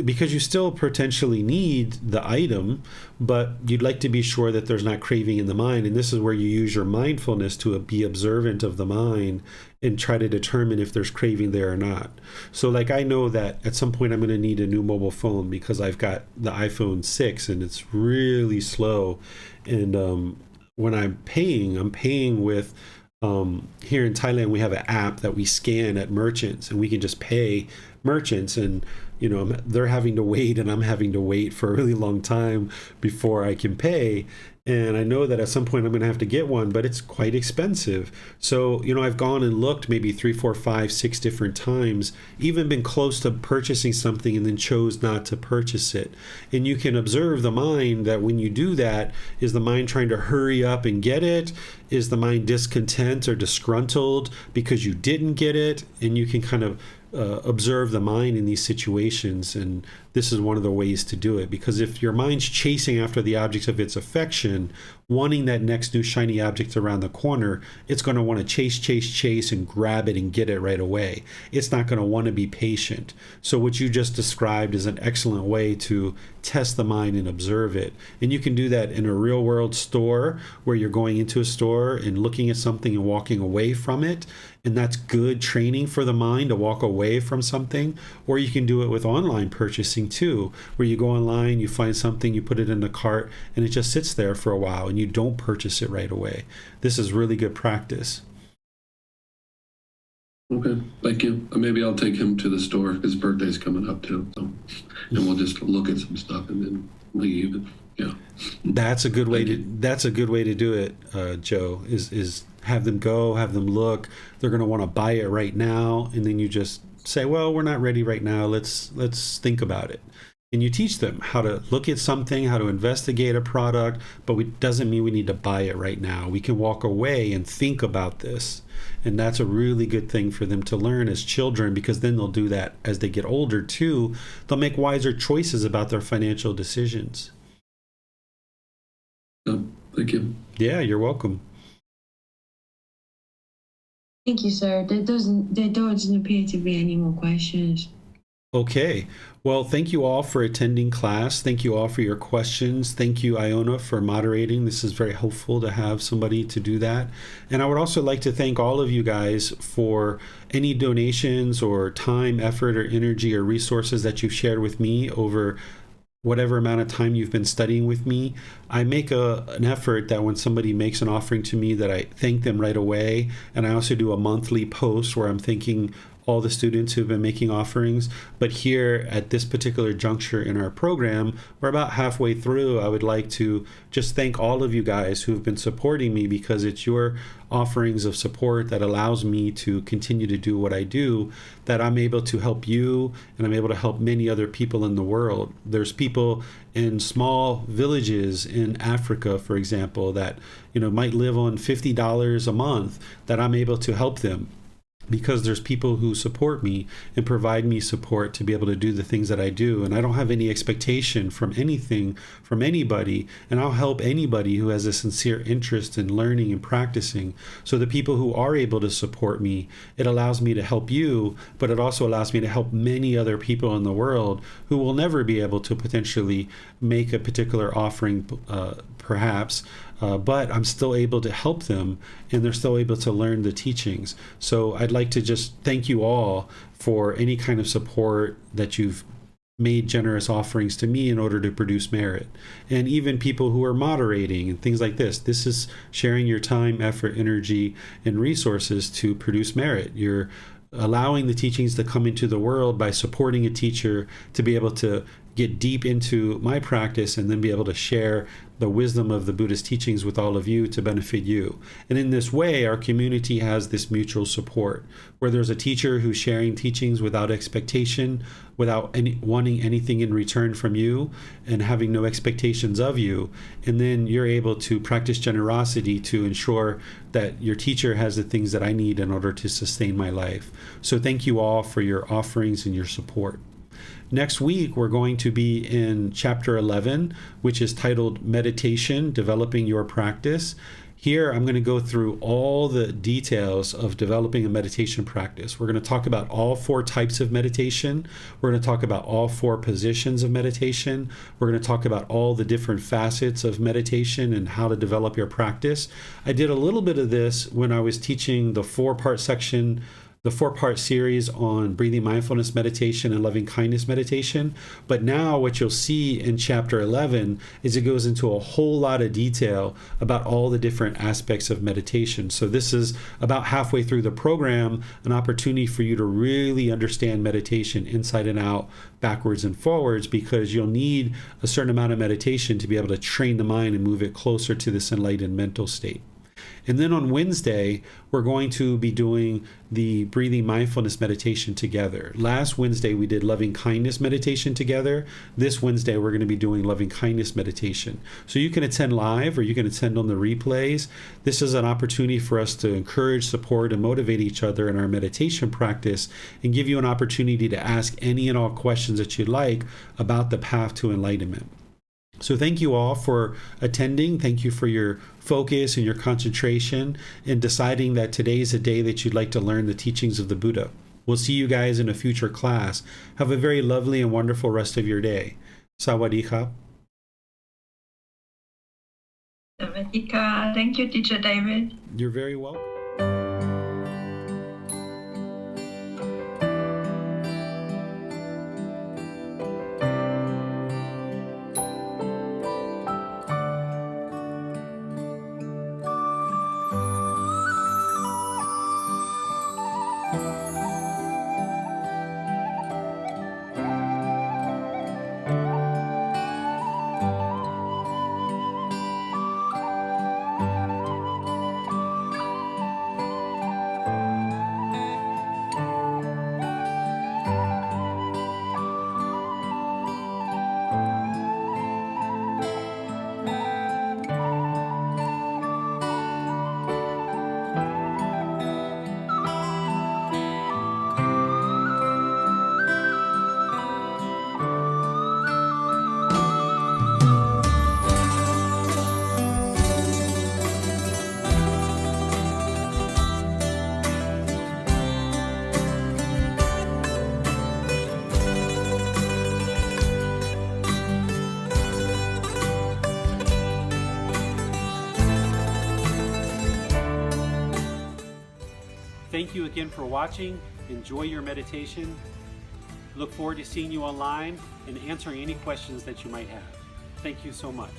Because you still potentially need the item, but you'd like to be sure that there's not craving in the mind. And this is where you use your mindfulness to be observant of the mind and try to determine if there's craving there or not. So I know that at some point I'm going to need a new mobile phone because I've got the iPhone 6 and it's really slow. And when I'm paying with here in Thailand, we have an app that we scan at merchants and we can just pay merchants, and they're having to wait and I'm having to wait for a really long time before I can pay. And I know that at some point I'm going to have to get one, but it's quite expensive. So, I've gone and looked maybe 3, 4, 5, 6 different times, even been close to purchasing something and then chose not to purchase it. And you can observe the mind that when you do that, is the mind trying to hurry up and get it? Is the mind discontent or disgruntled because you didn't get it? And you can kind of observe the mind in these situations, and this is one of the ways to do it, because if your mind's chasing after the object of its affection, wanting that next new shiny object around the corner, it's going to want to chase and grab it and get it right away. It's not going to want to be patient. So what you just described is an excellent way to test the mind and observe it. And you can do that in a real world store where you're going into a store and looking at something and walking away from it. And that's good training for the mind to walk away from something. Or you can do it with online purchasing too, where you go online, you find something, you put it in the cart, and it just sits there for a while and you don't purchase it right away. This is really good practice. Okay, thank you. Maybe I'll take him to the store. His birthday's coming up too, so, and we'll just look at some stuff and then leave. And, yeah, That's a good way to do it, Joe. Is have them go, have them look. They're going to want to buy it right now, and then you just say, "Well, we're not ready right now. Let's think about it." And you teach them how to look at something, how to investigate a product, but it doesn't mean we need to buy it right now. We can walk away and think about this. And that's a really good thing for them to learn as children, because then they'll do that as they get older too. They'll make wiser choices about their financial decisions. thank you. Yeah, you're welcome. Thank you, sir. There doesn't appear to be any more questions. Okay. Well, thank you all for attending class. Thank you all for your questions. Thank you, Iona, for moderating. This is very helpful to have somebody to do that. And I would also like to thank all of you guys for any donations or time, effort, or energy or resources that you've shared with me over whatever amount of time you've been studying with me. I make an effort that when somebody makes an offering to me, that I thank them right away. And I also do a monthly post where I'm thanking all the students who've been making offerings. But here at this particular juncture in our program, we're about halfway through. I would like to just thank all of you guys who've been supporting me, because it's your offerings of support that allows me to continue to do what I do, that I'm able to help you, and I'm able to help many other people in the world. There's people in small villages in Africa, for example, that might live on $50 a month, that I'm able to help them, because there's people who support me and provide me support to be able to do the things that I do. And I don't have any expectation from anything from anybody, and I'll help anybody who has a sincere interest in learning and practicing. So the people who are able to support me, it allows me to help you, but it also allows me to help many other people in the world who will never be able to potentially make a particular offering, perhaps, but I'm still able to help them, and they're still able to learn the teachings. So I'd like to just thank you all for any kind of support that you've made generous offerings to me in order to produce merit. And even people who are moderating and things like this. This is sharing your time, effort, energy, and resources to produce merit. You're allowing the teachings to come into the world by supporting a teacher to be able to get deep into my practice and then be able to share the wisdom of the Buddhist teachings with all of you to benefit you. And in this way, our community has this mutual support, where there's a teacher who's sharing teachings without expectation, without wanting anything in return from you, and having no expectations of you. And then you're able to practice generosity to ensure that your teacher has the things that I need in order to sustain my life. So thank you all for your offerings and your support. Next week, we're going to be in chapter 11, which is titled Meditation, Developing Your Practice. Here, I'm going to go through all the details of developing a meditation practice. We're going to talk about all 4 types of meditation. We're going to talk about all 4 positions of meditation. We're going to talk about all the different facets of meditation and how to develop your practice. I did a little bit of this when I was teaching the 4-part section, the 4-part series on breathing mindfulness meditation and loving kindness meditation. But now what you'll see in chapter 11 is it goes into a whole lot of detail about all the different aspects of meditation. So this is about halfway through the program, an opportunity for you to really understand meditation inside and out, backwards and forwards, because you'll need a certain amount of meditation to be able to train the mind and move it closer to this enlightened mental state. And then on Wednesday, we're going to be doing the breathing mindfulness meditation together. Last Wednesday, we did loving kindness meditation together. This Wednesday, we're going to be doing loving kindness meditation. So you can attend live or you can attend on the replays. This is an opportunity for us to encourage, support, and motivate each other in our meditation practice, and give you an opportunity to ask any and all questions that you'd like about the path to enlightenment. So thank you all for attending. Thank you for your focus and your concentration in deciding that today is a day that you'd like to learn the teachings of the Buddha. We'll see you guys in a future class. Have a very lovely and wonderful rest of your day. Sawadee ka. Sawadika. Thank you, Teacher David. You're very welcome. Thank you again for watching. Enjoy your meditation. Look forward to seeing you online and answering any questions that you might have. Thank you so much.